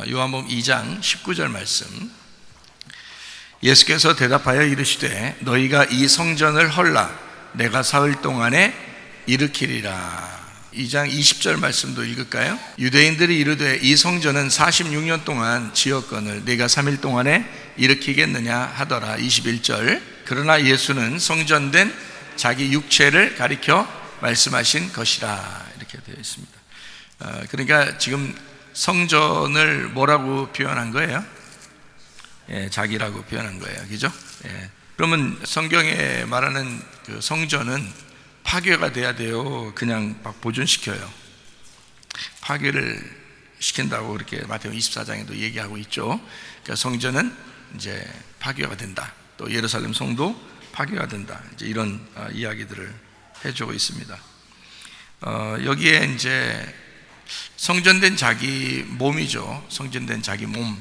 요한복음 2장 19절 말씀. 예수께서 대답하여 이르시되 너희가 이 성전을 헐라 내가 사흘 동안에 일으키리라. 2장 20절 말씀도 읽을까요? 유대인들이 이르되 이 성전은 46년 동안 지었거늘 내가 3일 동안에 일으키겠느냐 하더라. 21절. 그러나 예수는 성전된 자기 육체를 가리켜 말씀하신 것이라. 이렇게 되어 있습니다. 그러니까 지금 성전을 뭐라고 표현한 거예요? 자기라고 표현한 거예요. 그죠? 그러면 성경에 말하는 그 성전은 파괴가 돼야 돼요? 그냥 막 보존시켜요? 파괴를 시킨다고 그렇게 마태복음 24장에도 얘기하고 있죠. 그러니까 성전은 이제 파괴가 된다. 또 예루살렘 성도 파괴가 된다. 이제 이런 이야기들을 해주고 있습니다. 여기에 이제 성전된 자기 몸이죠. 성전된 자기 몸.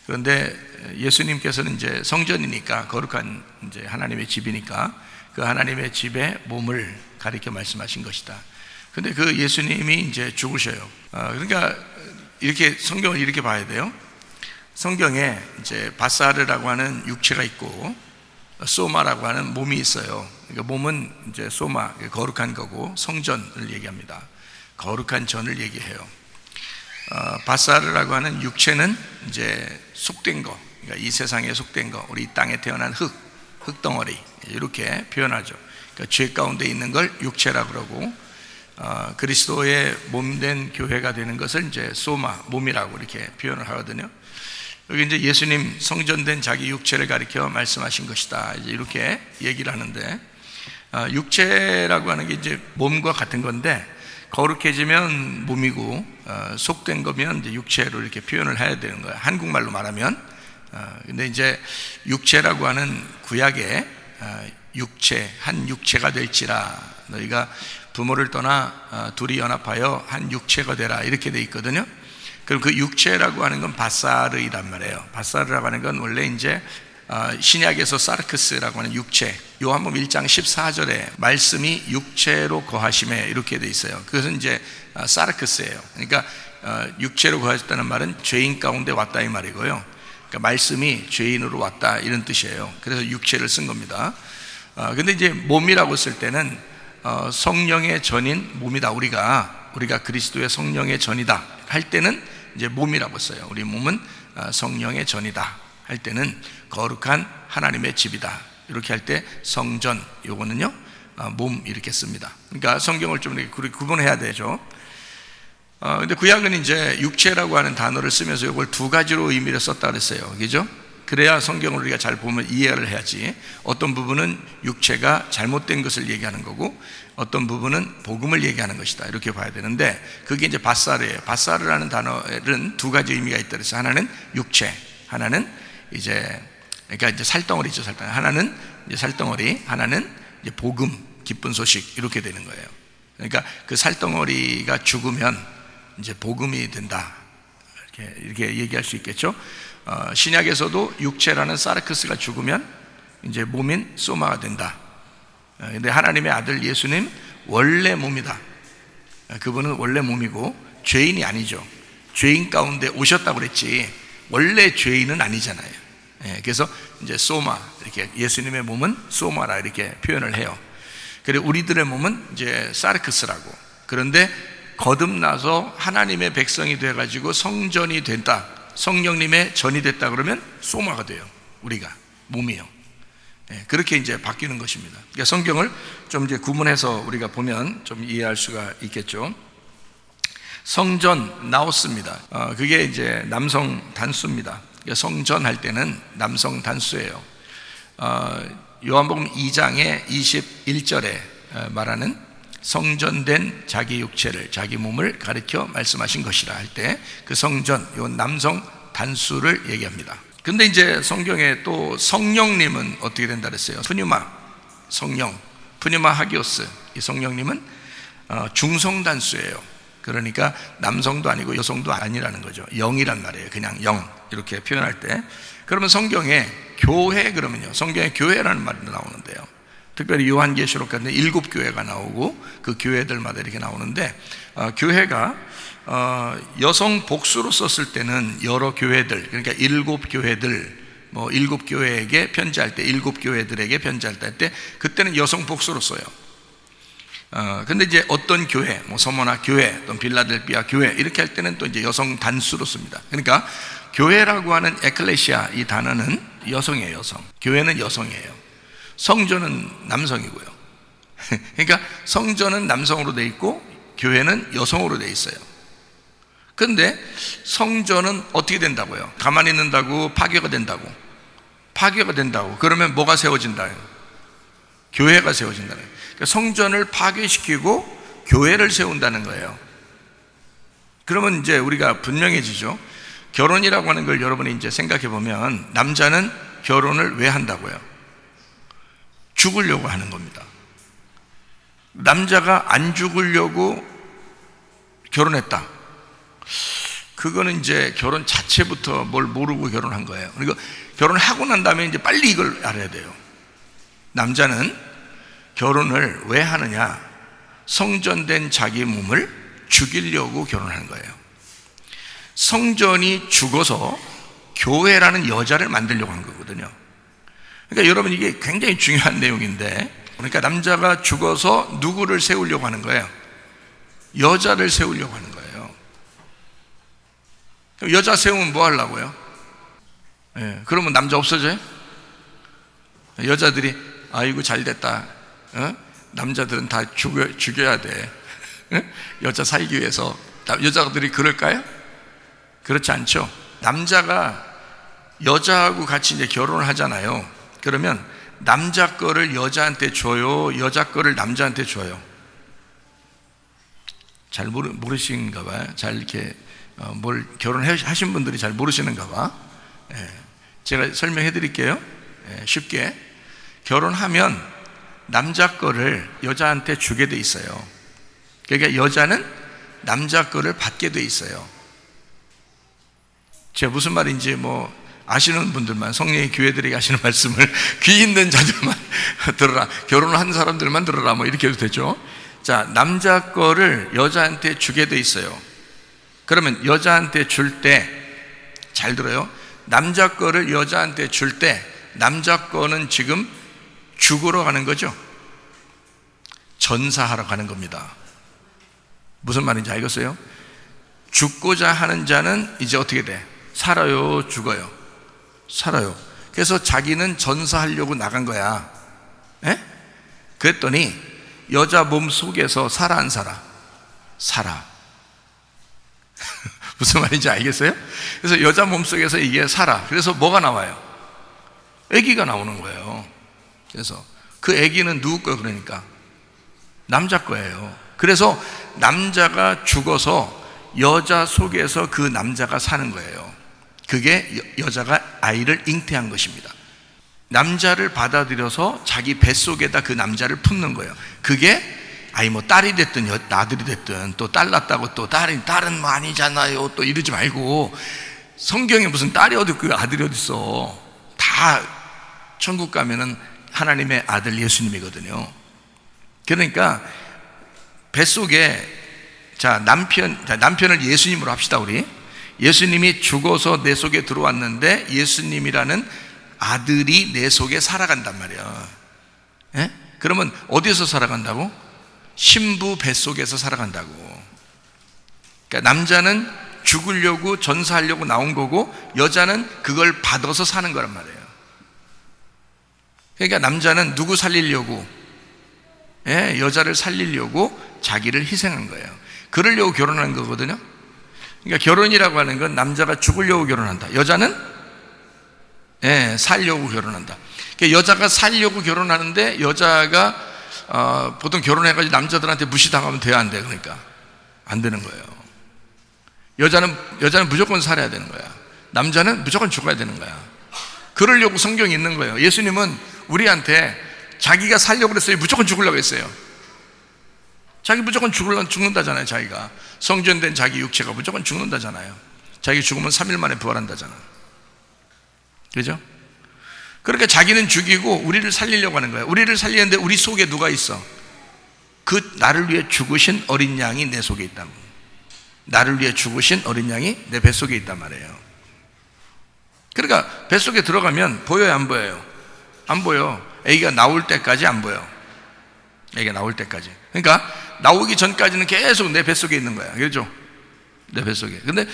그런데 예수님께서는 이제 성전이니까 거룩한 이제 하나님의 집이니까 그 하나님의 집의 몸을 가리켜 말씀하신 것이다. 근데 그 예수님이 이제 죽으셔요. 그러니까 이렇게 성경을 이렇게 봐야 돼요. 성경에 이제 바사르라고 하는 육체가 있고 소마라고 하는 몸이 있어요. 그러니까 몸은 이제 소마, 거룩한 거고 성전을 얘기합니다. 거룩한 전을 얘기해요. 바사르라고 하는 육체는 이제 속된 거, 그러니까 이 세상에 속된 거, 우리 땅에 태어난 흙덩어리 이렇게 표현하죠. 그러니까 죄 가운데 있는 걸 육체라고 그러고 그리스도의 몸된 교회가 되는 것을 이제 소마, 몸이라고 이렇게 표현을 하거든요. 여기 이제 예수님 성전된 자기 육체를 가리켜 말씀하신 것이다. 이제 이렇게 얘기를 하는데 육체라고 하는 게 이제 몸과 같은 건데 거룩해지면 몸이고 속된 거면 이제 육체로 이렇게 표현을 해야 되는 거예요. 한국말로 말하면. 근데 이제 육체라고 하는 구약에 육체, 한 육체가 될지라 너희가 부모를 떠나 둘이 연합하여 한 육체가 되라 이렇게 돼 있거든요. 그럼 그 육체라고 하는 건 바사르이란 말이에요. 바사르라고 하는 건 원래 이제 신약에서 사르크스라고 하는 육체, 요한복음 1장 14절에 말씀이 육체로 거하심에 이렇게 돼 있어요. 그것은 이제 사르크스예요. 그러니까 육체로 거하셨다는 말은 죄인 가운데 왔다 이 말이고요. 그러니까 말씀이 죄인으로 왔다 이런 뜻이에요. 그래서 육체를 쓴 겁니다. 근데 이제 몸이라고 쓸 때는 성령의 전인 몸이다. 우리가 그리스도의 성령의 전이다 할 때는 이제 몸이라고 써요. 우리 몸은 성령의 전이다 할 때는 거룩한 하나님의 집이다 이렇게 할 때 성전, 요거는요 몸 이렇게 씁니다. 그러니까 성경을 좀 이렇게 구분해야 되죠. 근데 구약은 이제 육체라고 하는 단어를 쓰면서 이걸 두 가지로 의미를 썼다 그랬어요. 그죠? 그래야 성경을 우리가 잘 보면 이해를 해야지. 어떤 부분은 육체가 잘못된 것을 얘기하는 거고 어떤 부분은 복음을 얘기하는 것이다 이렇게 봐야 되는데 그게 이제 바사르예요. 바사르라는 단어는 두 가지 의미가 있다 그래서 하나는 육체, 하나는 이제 그러니까 이제 살덩어리죠. 살덩어리. 하나는 이제 살덩어리, 하나는 이제 복음, 기쁜 소식 이렇게 되는 거예요. 그러니까 그 살덩어리가 죽으면 이제 복음이 된다 이렇게 얘기할 수 있겠죠. 신약에서도 육체라는 사르크스가 죽으면 이제 몸인 소마가 된다. 근데 하나님의 아들 예수님 원래 몸이다. 그분은 원래 몸이고 죄인이 아니죠. 죄인 가운데 오셨다고 그랬지 원래 죄인은 아니잖아요. 그래서 이제 소마 이렇게 예수님의 몸은 소마라 이렇게 표현을 해요. 그리고 우리들의 몸은 이제 사르크스라고. 그런데 거듭나서 하나님의 백성이 돼가지고 성전이 된다. 성령님의 전이 됐다 그러면 소마가 돼요. 우리가 몸이요. 그렇게 이제 바뀌는 것입니다. 그러니까 성경을 좀 이제 구분해서 우리가 보면 좀 이해할 수가 있겠죠. 성전 나오스입니다. 그게 이제 남성 단수입니다. 그러니까 성전 할 때는 남성 단수예요. 요한복음 2장의 21절에 말하는 성전된 자기 육체를 자기 몸을 가리켜 말씀하신 것이라 할 때 그 성전, 요 남성 단수를 얘기합니다. 근데 이제 성경에 또 성령님은 어떻게 된다 그랬어요? 푸뉴마, 성령, 푸뉴마 하기오스. 이 성령님은 중성 단수예요. 그러니까 남성도 아니고 여성도 아니라는 거죠. 영이란 말이에요. 그냥 영 이렇게 표현할 때. 그러면 성경에 교회 그러면요, 성경에 교회라는 말이 나오는데요. 특별히 요한계시록 같은 7 교회가 나오고 그 교회들마다 이렇게 나오는데 교회가 여성 복수로 썼을 때는 여러 교회들, 그러니까 7교회들, 뭐 7교회에게 편지할 때, 7교회들에게 편지할 때 그때는 여성 복수로 써요. 근데 이제 어떤 교회, 뭐 서머나 교회, 또 빌라델비아 교회 이렇게 할 때는 또 이제 여성 단수로 씁니다. 그러니까 교회라고 하는 에클레시아 이 단어는 여성이에요, 여성. 교회는 여성이에요. 성전은 남성이고요. 그러니까 성전은 남성으로 돼 있고 교회는 여성으로 돼 있어요. 그런데 성전은 어떻게 된다고요? 가만히 있는다고 파괴가 된다고. 파괴가 된다고. 그러면 뭐가 세워진다요? 교회가 세워진다는 거예요. 그러니까 성전을 파괴시키고 교회를 세운다는 거예요. 그러면 이제 우리가 분명해지죠. 결혼이라고 하는 걸 여러분이 이제 생각해 보면 남자는 결혼을 왜 한다고요? 죽으려고 하는 겁니다. 남자가 안 죽으려고 결혼했다. 그거는 이제 결혼 자체부터 뭘 모르고 결혼한 거예요. 그리고 결혼하고 난 다음에 이제 빨리 이걸 알아야 돼요. 남자는 결혼을 왜 하느냐? 성전된 자기 몸을 죽이려고 결혼하는 거예요. 성전이 죽어서 교회라는 여자를 만들려고 한 거거든요. 그러니까 여러분 이게 굉장히 중요한 내용인데, 그러니까 남자가 죽어서 누구를 세우려고 하는 거예요? 여자를 세우려고 하는 거예요. 여자 세우면 뭐 하려고요? 그러면 남자 없어져요? 여자들이 아이고 잘 됐다. 남자들은 다 죽여야 돼. 여자 살기 위해서. 여자들이 그럴까요? 그렇지 않죠. 남자가 여자하고 같이 이제 결혼을 하잖아요. 그러면 남자 거를 여자한테 줘요, 여자 거를 남자한테 줘요? 잘 모르시는가 봐요. 잘 이렇게 뭘 결혼하신 분들이 잘 모르시는가 봐. 제가 설명해 드릴게요. 쉽게. 결혼하면 남자 거를 여자한테 주게 돼 있어요. 그러니까 여자는 남자 거를 받게 돼 있어요. 제가 무슨 말인지 뭐 아시는 분들만, 성령의 교회들에게 하시는 말씀을 귀 있는 자들만 들어라, 결혼을 한 사람들만 들어라, 뭐 이렇게 해도 되죠. 자, 남자 거를 여자한테 주게 돼 있어요. 그러면 여자한테 줄 때, 잘 들어요. 남자 거를 여자한테 줄 때 남자 거는 지금 죽으러 가는 거죠. 전사하러 가는 겁니다. 무슨 말인지 알겠어요? 죽고자 하는 자는 이제 어떻게 돼? 살아요, 죽어요? 살아요. 그래서 자기는 전사하려고 나간 거야. 그랬더니 여자 몸 속에서 살아 안 살아? 살아. 무슨 말인지 알겠어요? 그래서 여자 몸 속에서 이게 살아. 그래서 뭐가 나와요? 아기가 나오는 거예요. 그래서 그 아기는 누구 거예요? 그러니까 남자 거예요. 그래서 남자가 죽어서 여자 속에서 그 남자가 사는 거예요. 그게 여자가 아이를 잉태한 것입니다. 남자를 받아들여서 자기 뱃속에다 그 남자를 품는 거예요. 그게 아이 뭐 딸이 됐든 아들이 됐든, 또 딸 낳았다고 또 딸은 뭐 아니잖아요 또 이러지 말고, 성경에 무슨 딸이 어디 있고 아들이 어디 있어. 다 천국 가면은 하나님의 아들 예수님이거든요. 그러니까 뱃속에, 남편을 예수님으로 합시다. 우리 예수님이 죽어서 내 속에 들어왔는데 예수님이라는 아들이 내 속에 살아간단 말이야. 그러면 어디서 살아간다고? 신부 뱃속에서 살아간다고. 그러니까 남자는 죽으려고 전사하려고 나온 거고, 여자는 그걸 받아서 사는 거란 말이에요. 그러니까 남자는 누구 살리려고? 여자를 살리려고 자기를 희생한 거예요. 그러려고 결혼한 거거든요. 그러니까 결혼이라고 하는 건 남자가 죽으려고 결혼한다. 여자는 살려고 결혼한다. 그러니까 여자가 살려고 결혼하는데, 여자가 보통 결혼해가지고 남자들한테 무시당하면 돼야 안 돼? 그러니까 안 되는 거예요. 여자는 무조건 살아야 되는 거야. 남자는 무조건 죽어야 되는 거야. 그러려고 성경이 있는 거예요. 예수님은 우리한테 자기가 살려고 그랬어요? 무조건 죽으려고 했어요? 자기 무조건 죽는다잖아요. 자기가 성전된 자기 육체가 무조건 죽는다잖아요. 자기 죽으면 3일 만에 부활한다잖아. 그죠? 그러니까 자기는 죽이고 우리를 살리려고 하는 거예요. 우리를 살리는데 우리 속에 누가 있어? 그 나를 위해 죽으신 어린 양이 내 속에 있다고. 나를 위해 죽으신 어린 양이 내 뱃속에 있단 말이에요. 그러니까 뱃속에 들어가면 보여요, 안 보여요? 안 보여. 아기가 나올 때까지 안 보여. 아기가 나올 때까지. 그러니까 나오기 전까지는 계속 내 뱃속에 있는 거야. 그렇죠? 내 뱃속에. 근데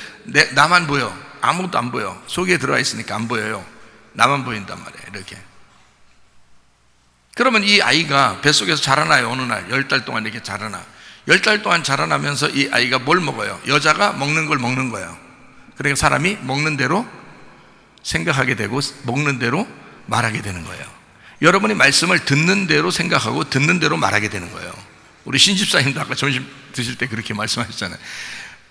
나만 보여. 아무것도 안 보여. 속에 들어가 있으니까 안 보여요. 나만 보인단 말이에요. 이렇게. 그러면 이 아이가 뱃속에서 자라나요. 어느 날 10달 동안 이렇게 자라나. 10달 동안 자라나면서 이 아이가 뭘 먹어요? 여자가 먹는 걸 먹는 거예요. 그러니까 사람이 먹는 대로 생각하게 되고 먹는 대로 말하게 되는 거예요. 여러분이 말씀을 듣는 대로 생각하고 듣는 대로 말하게 되는 거예요. 우리 신집사님도 아까 점심 드실 때 그렇게 말씀하셨잖아요.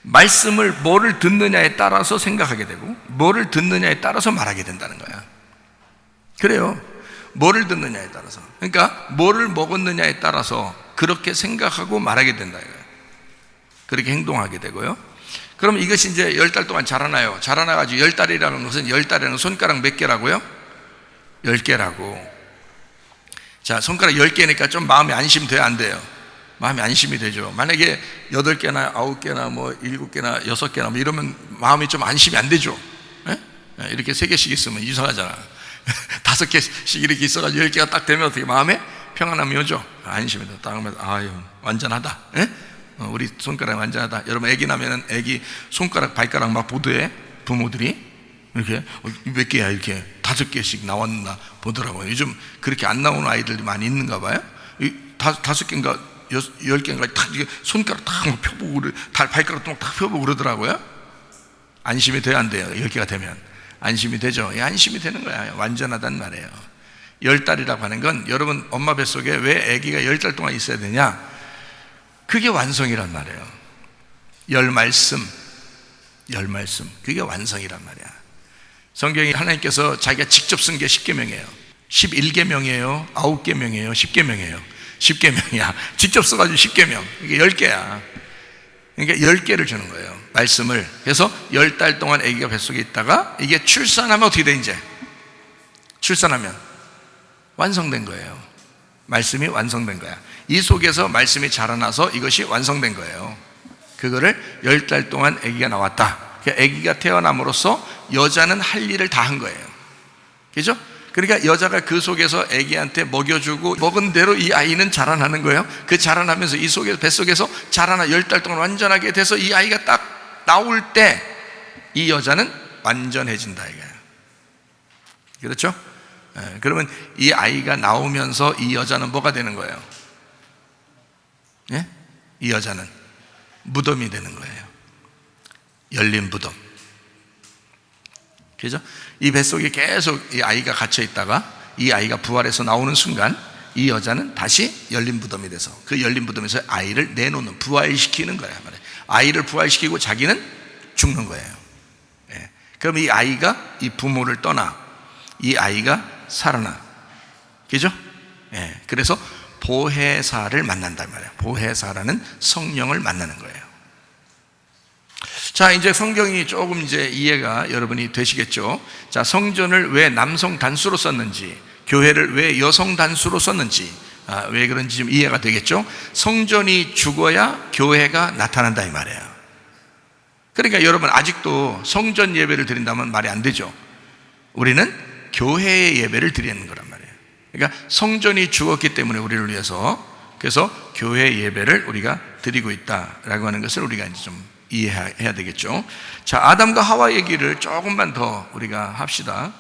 말씀을 뭐를 듣느냐에 따라서 생각하게 되고 뭐를 듣느냐에 따라서 말하게 된다는 거야. 그래요. 뭐를 듣느냐에 따라서. 그러니까 뭐를 먹었느냐에 따라서 그렇게 생각하고 말하게 된다 이거예요. 그렇게 행동하게 되고요. 그럼 이것이 이제 10달 동안 자라나요. 자라나가지고 10달이라는 것은 10달에는 손가락 몇 개라고요? 10개라고. 자, 손가락 10개니까 좀 마음이 안심돼야 안 돼요? 마음이 안심이 되죠. 만약에 8개나 9개나 뭐 7개나 6개나 뭐 이러면 마음이 좀 안심이 안 되죠. 예? 이렇게 3개씩 있으면 이상하잖아. 5개씩 이렇게 있어가지고 10개가 딱 되면 어떻게 마음에 평안함이 오죠. 안심이 돼. 딱 하면 아유 완전하다. 예? 우리 손가락 완전하다. 여러분 애기 나면은 애기 손가락 발가락 막 보드에 부모들이 이렇게 몇 개야 이렇게 5개씩 나왔나 보더라고요. 요즘 그렇게 안 나오는 아이들이 많이 있는가 봐요. 5개인가 10개인가 딱 손가락 딱 펴보고 발가락 딱 펴보고 그러더라고요. 안심이 돼야 안 돼요. 10개가 되면 안심이 되죠. 안심이 되는 거야. 완전하단 말이에요. 10달이라고 하는 건 여러분 엄마 뱃속에 왜 아기가 10달 동안 있어야 되냐? 그게 완성이란 말이에요. 열 말씀 그게 완성이란 말이야. 성경이 하나님께서 자기가 직접 쓴 게 10계명이에요 11계명이에요 9계명이에요 10계명이에요 10계명이야. 직접 써가지고 10계명. 이게 10개야. 그러니까 10개를 주는 거예요, 말씀을. 그래서 10달 동안 아기가 뱃속에 있다가 이게 출산하면 어떻게 돼? 이제 출산하면 완성된 거예요. 말씀이 완성된 거야. 이 속에서 말씀이 자라나서 이것이 완성된 거예요. 그거를 10달 동안 아기가 나왔다. 아기가 태어남으로써 여자는 할 일을 다 한 거예요. 그죠? 그러니까 여자가 그 속에서 아기한테 먹여주고 먹은 대로 이 아이는 자라나는 거예요. 그 자라나면서 이 속에서 뱃속에서 자라나 10달 동안 완전하게 돼서 이 아이가 딱 나올 때 이 여자는 완전해진다 이거예요. 그렇죠? 그러면 이 아이가 나오면서 이 여자는 뭐가 되는 거예요? 예? 이 여자는 무덤이 되는 거예요. 열린 무덤. 그죠? 이 뱃속에 계속 이 아이가 갇혀 있다가 이 아이가 부활해서 나오는 순간 이 여자는 다시 열린 무덤이 돼서 그 열린 무덤에서 아이를 내놓는, 부활시키는 거야. 아이를 부활시키고 자기는 죽는 거예요. 예. 그럼 이 아이가 이 부모를 떠나 이 아이가 살아나. 그죠? 예. 그래서 보혜사를 만난단 말이에요. 보혜사라는 성령을 만나는 거예요. 자, 이제 성경이 조금 이제 이해가 여러분이 되시겠죠? 자, 성전을 왜 남성 단수로 썼는지, 교회를 왜 여성 단수로 썼는지, 왜 그런지 좀 이해가 되겠죠? 성전이 죽어야 교회가 나타난다 이 말이에요. 그러니까 여러분 아직도 성전 예배를 드린다면 말이 안 되죠. 우리는 교회의 예배를 드리는 거란 말이에요. 그러니까 성전이 죽었기 때문에 우리를 위해서, 그래서 교회 예배를 우리가 드리고 있다라고 하는 것을 우리가 이제 좀 이해해야 되겠죠. 자, 아담과 하와 얘기를 조금만 더 우리가 합시다.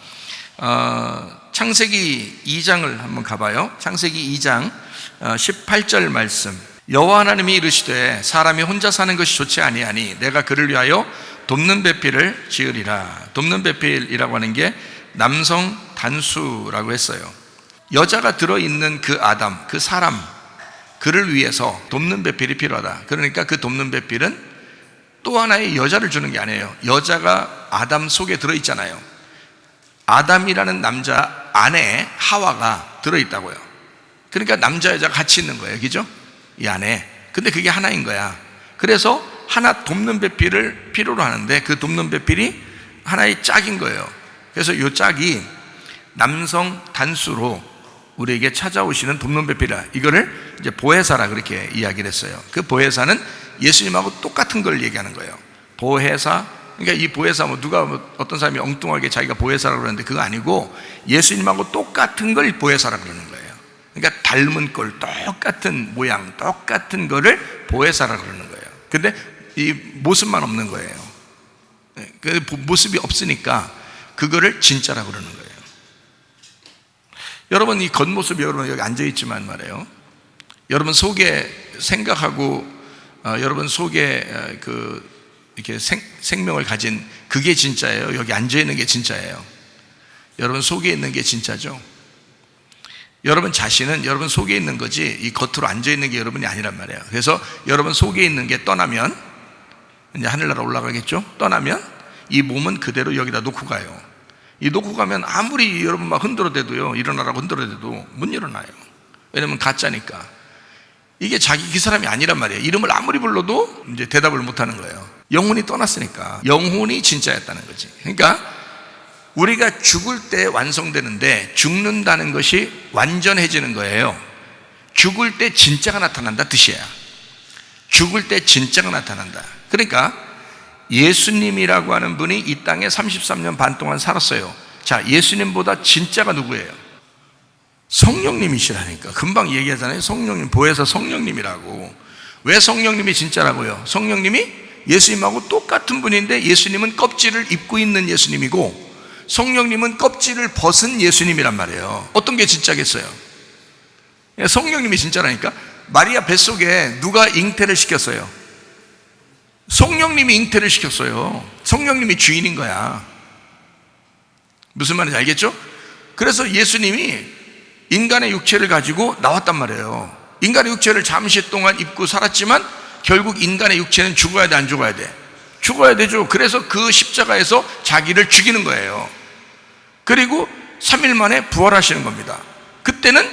창세기 2장을 한번 가봐요. 창세기 2장 18절 말씀. 여호와 하나님이 이르시되 사람이 혼자 사는 것이 좋지 아니하니 내가 그를 위하여 돕는 배필을 지으리라. 돕는 배필이라고 하는 게 남성 단수라고 했어요. 여자가 들어있는 그 아담, 그 사람, 그를 위해서 돕는 배필이 필요하다. 그러니까 그 돕는 배필은 또 하나의 여자를 주는 게 아니에요. 여자가 아담 속에 들어있잖아요. 아담이라는 남자 안에 하와가 들어있다고요. 그러니까 남자 여자가 같이 있는 거예요. 그죠? 이 안에. 근데 그게 하나인 거야. 그래서 하나 돕는 배필을 필요로 하는데 그 돕는 배필이 하나의 짝인 거예요. 그래서 이 짝이 남성 단수로 우리에게 찾아오시는 돕는 배필이라, 이거를 이제 보혜사라 그렇게 이야기를 했어요. 그 보혜사는 예수님하고 똑같은 걸 얘기하는 거예요. 보혜사. 그러니까 이 보혜사, 누가 어떤 사람이 엉뚱하게 자기가 보혜사라고 그러는데 그거 아니고 예수님하고 똑같은 걸 보혜사라고 그러는 거예요. 그러니까 닮은 꼴, 똑같은 모양, 똑같은 거를 보혜사라고 그러는 거예요. 근데 이 모습만 없는 거예요. 그 모습이 없으니까 그거를 진짜라고 그러는 거예요. 여러분, 이 겉모습이 여러분 여기 앉아있지만 말이에요, 여러분 속에 생각하고 여러분 속에 이렇게 생명을 가진 그게 진짜예요? 여기 앉아있는 게 진짜예요? 여러분 속에 있는 게 진짜죠? 여러분 자신은 여러분 속에 있는 거지 이 겉으로 앉아있는 게 여러분이 아니란 말이에요. 그래서 여러분 속에 있는 게 떠나면 이제 하늘나라 올라가겠죠? 떠나면 이 몸은 그대로 여기다 놓고 가요. 이 놓고 가면 아무리 여러분 막 흔들어대도요, 일어나라고 흔들어대도 못 일어나요. 왜냐면 가짜니까. 이게 자기 그 사람이 아니란 말이에요. 이름을 아무리 불러도 이제 대답을 못 하는 거예요. 영혼이 떠났으니까. 영혼이 진짜였다는 거지. 그러니까 우리가 죽을 때 완성되는데 죽는다는 것이 완전해지는 거예요. 죽을 때 진짜가 나타난다 뜻이야. 죽을 때 진짜가 나타난다. 그러니까 예수님이라고 하는 분이 이 땅에 33년 반 동안 살았어요. 자, 예수님보다 진짜가 누구예요? 성령님이시라니까. 금방 얘기하잖아요. 성령님, 보혜사 성령님이라고. 왜 성령님이 진짜라고요? 성령님이 예수님하고 똑같은 분인데 예수님은 껍질을 입고 있는 예수님이고 성령님은 껍질을 벗은 예수님이란 말이에요. 어떤 게 진짜겠어요? 성령님이 진짜라니까. 마리아 뱃속에 누가 잉태를 시켰어요? 성령님이 잉태를 시켰어요. 성령님이 주인인 거야. 무슨 말인지 알겠죠? 그래서 예수님이 인간의 육체를 가지고 나왔단 말이에요. 인간의 육체를 잠시 동안 입고 살았지만 결국 인간의 육체는 죽어야 돼, 안 죽어야 돼? 죽어야 되죠. 그래서 그 십자가에서 자기를 죽이는 거예요. 그리고 3일 만에 부활하시는 겁니다. 그때는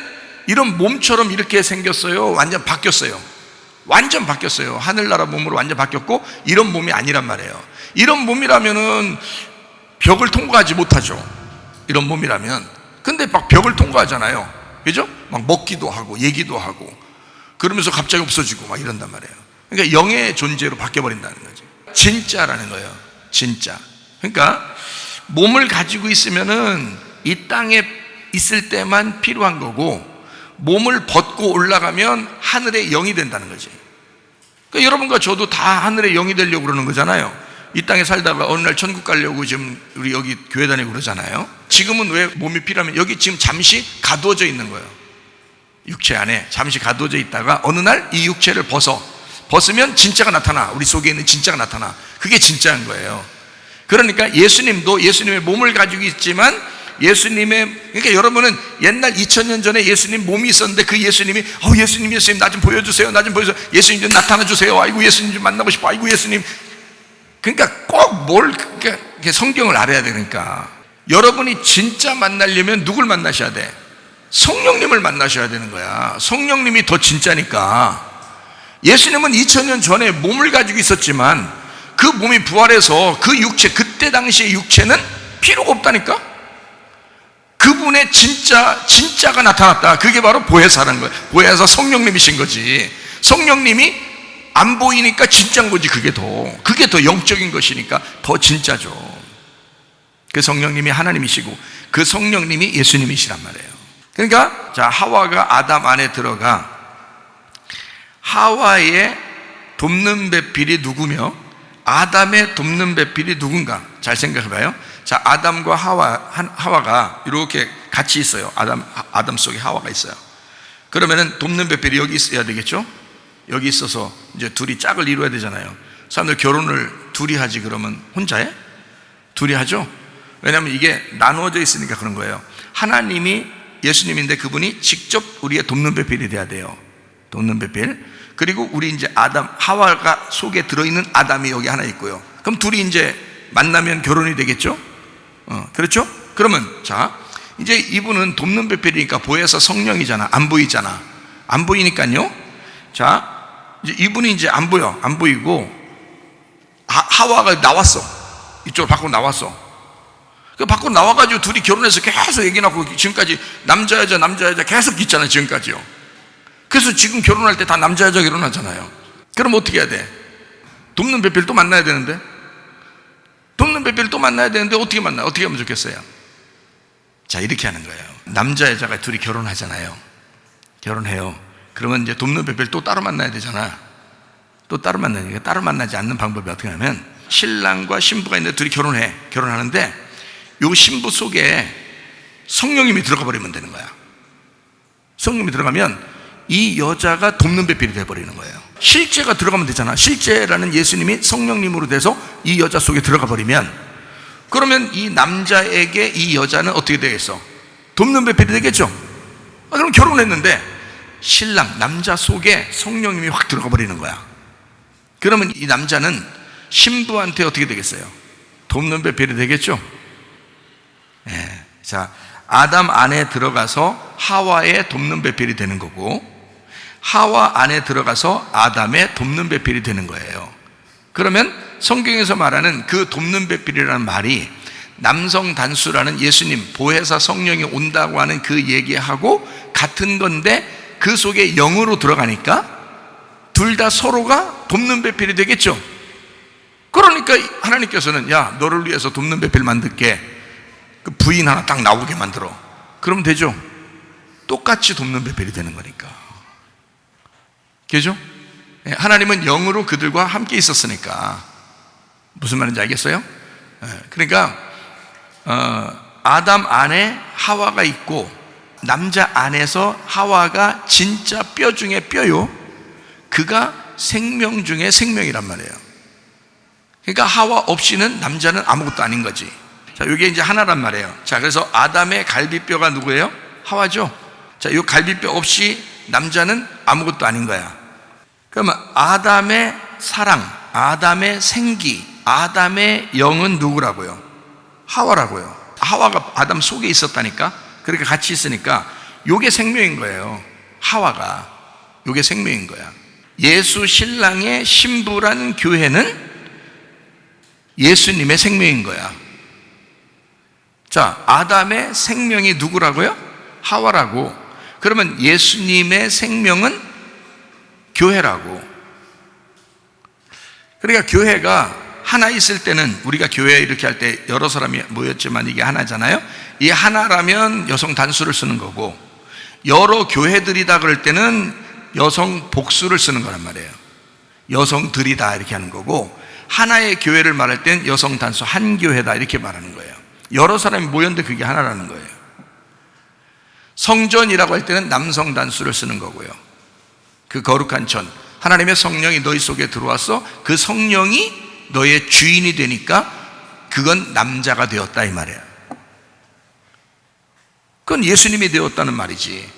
이런 몸처럼 이렇게 생겼어요? 완전 바뀌었어요? 완전 바뀌었어요. 하늘나라 몸으로 완전 바뀌었고 이런 몸이 아니란 말이에요. 이런 몸이라면은 벽을 통과하지 못하죠. 이런 몸이라면. 근데 막 벽을 통과하잖아요. 그죠? 막 먹기도 하고 얘기도 하고 그러면서 갑자기 없어지고 막 이런단 말이에요. 그러니까 영의 존재로 바뀌어버린다는 거죠. 진짜라는 거예요. 진짜. 그러니까 몸을 가지고 있으면은 이 땅에 있을 때만 필요한 거고 몸을 벗고 올라가면 하늘의 영이 된다는 거지. 그러니까 여러분과 저도 다 하늘의 영이 되려고 그러는 거잖아요. 이 땅에 살다가 어느 날 천국 가려고 지금 우리 여기 교회 다니고 그러잖아요. 지금은 왜 몸이 필요하면 여기 지금 잠시 가두어져 있는 거예요. 육체 안에 잠시 가두어져 있다가 어느 날 이 육체를 벗으면 진짜가 나타나. 우리 속에 있는 진짜가 나타나. 그게 진짜인 거예요. 그러니까 예수님도 예수님의 몸을 가지고 있지만 그러니까 여러분은 옛날 2000년 전에 예수님 몸이 있었는데 그 예수님이 예수님 나 좀 보여주세요. 나 좀 보여주세요. 예수님 좀 나타나 주세요. 아이고 예수님 좀 만나고 싶어. 아이고 예수님. 그러니까 꼭 그러니까 성경을 알아야 되니까. 여러분이 진짜 만나려면 누굴 만나셔야 돼? 성령님을 만나셔야 되는 거야. 성령님이 더 진짜니까. 예수님은 2000년 전에 몸을 가지고 있었지만 그 몸이 부활해서 그 육체, 그때 당시의 육체는 필요가 없다니까? 그분의 진짜가 나타났다. 그게 바로 보혜사라는 거예요. 보혜사 성령님이신 거지. 성령님이 안 보이니까 진짜인 거지. 그게 더 영적인 것이니까 더 진짜죠. 그 성령님이 하나님이시고 그 성령님이 예수님이시란 말이에요. 그러니까 자, 하와가 아담 안에 들어가 하와의 돕는 배필이 누구며 아담의 돕는 배필이 누군가? 잘 생각해봐요. 자, 아담과 하와가 이렇게 같이 있어요. 아담 속에 하와가 있어요. 그러면은 돕는 배필이 여기 있어야 되겠죠? 여기 있어서 이제 둘이 짝을 이루어야 되잖아요. 사람들 결혼을 둘이 하지 그러면 혼자 해? 둘이 하죠? 왜냐하면 이게 나누어져 있으니까 그런 거예요. 하나님이 예수님인데 그분이 직접 우리의 돕는 배필이 돼야 돼요. 돕는 배필. 그리고 우리 이제 하와가 속에 들어있는 아담이 여기 하나 있고요. 그럼 둘이 이제 만나면 결혼이 되겠죠? 그렇죠? 그러면 자, 이제 이분은 돕는 배필이니까 보혜사 성령이잖아. 안 보이잖아. 안 보이니까요. 자, 이제 이분이 이제 안 보이고 하와가 나왔어. 이쪽으로 밖으로 나왔어. 그 밖으로 나와가지고 둘이 결혼해서 계속 얘기 나고 지금까지 남자 여자 계속 있잖아요. 지금까지요. 그래서 지금 결혼할 때 다 남자 여자 결혼하잖아요. 그럼 어떻게 해야 돼? 돕는 배필 또 만나야 되는데, 돕는 배필 또 만나야 되는데 어떻게 만나요? 어떻게 하면 좋겠어요? 자, 이렇게 하는 거예요. 남자 여자가 둘이 결혼하잖아요. 결혼해요. 그러면 이제 돕는 배필 또 따로 만나야 되잖아. 또 따로 만나니까, 따로 만나지 않는 방법이 어떻게 하냐면, 신랑과 신부가 있는데 둘이 결혼하는데 요 신부 속에 성령님이 들어가 버리면 되는 거야. 성령님이 들어가면 이 여자가 돕는 배필이 돼버리는 거예요. 실제가 들어가면 되잖아. 실제라는 예수님이 성령님으로 돼서 이 여자 속에 들어가 버리면, 그러면 이 남자에게 이 여자는 어떻게 되겠어? 돕는 배필이 되겠죠. 그럼 결혼했는데 신랑, 남자 속에 성령님이 확 들어가 버리는 거야. 그러면 이 남자는 신부한테 어떻게 되겠어요? 돕는 배필이 되겠죠. 예. 자, 아담 안에 들어가서 하와의 돕는 배필이 되는 거고, 하와 안에 들어가서 아담의 돕는 배필이 되는 거예요. 그러면 성경에서 말하는 그 돕는 배필이라는 말이 남성 단수라는 예수님, 보혜사 성령이 온다고 하는 그 얘기하고 같은 건데, 그 속에 영으로 들어가니까 둘 다 서로가 돕는 배필이 되겠죠. 그러니까 하나님께서는, 야, 너를 위해서 돕는 배필 만들게. 그 부인 하나 딱 나오게 만들어. 그러면 되죠. 똑같이 돕는 배필이 되는 거니까. 그죠? 하나님은 영으로 그들과 함께 있었으니까. 무슨 말인지 알겠어요? 그러니까 아담 안에 하와가 있고, 남자 안에서 하와가 진짜 뼈 중에 뼈요. 그가 생명 중에 생명이란 말이에요. 그러니까 하와 없이는 남자는 아무것도 아닌 거지. 자, 이게 이제 하나란 말이에요. 자, 그래서 아담의 갈비뼈가 누구예요? 하와죠. 자, 이 갈비뼈 없이 남자는 아무것도 아닌 거야. 그러면 아담의 사랑, 아담의 생기, 아담의 영은 누구라고요? 하와라고요. 하와가 아담 속에 있었다니까. 그렇게 같이 있으니까 요게 생명인 거예요. 하와가 요게 생명인 거야. 예수 신랑의 신부라는 교회는 예수님의 생명인 거야. 자, 아담의 생명이 누구라고요? 하와라고. 그러면 예수님의 생명은 교회라고. 그러니까 교회가 하나 있을 때는, 우리가 교회 이렇게 할 때 여러 사람이 모였지만 이게 하나잖아요. 이 하나라면 여성 단수를 쓰는 거고, 여러 교회들이다 그럴 때는 여성 복수를 쓰는 거란 말이에요. 여성들이다 이렇게 하는 거고, 하나의 교회를 말할 땐 여성 단수 한 교회다 이렇게 말하는 거예요. 여러 사람이 모였는데 그게 하나라는 거예요. 성전이라고 할 때는 남성 단수를 쓰는 거고요. 그 거룩한 전, 하나님의 성령이 너희 속에 들어와서 그 성령이 너의 주인이 되니까 그건 남자가 되었다 이 말이에요. 그건 예수님이 되었다는 말이지.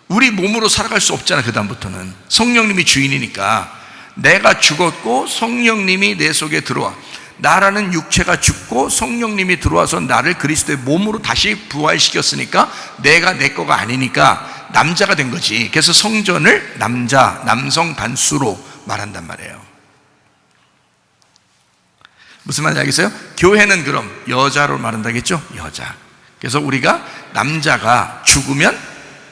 우리 몸으로 살아갈 수 없잖아. 그 다음부터는 성령님이 주인이니까. 내가 죽었고 성령님이 내 속에 들어와, 나라는 육체가 죽고 성령님이 들어와서 나를 그리스도의 몸으로 다시 부활시켰으니까 내가 내 거가 아니니까 남자가 된 거지. 그래서 성전을 남자, 남성 단수로 말한단 말이에요. 무슨 말인지 알겠어요? 교회는 그럼 여자로 말한다겠죠? 여자. 그래서 우리가 남자가 죽으면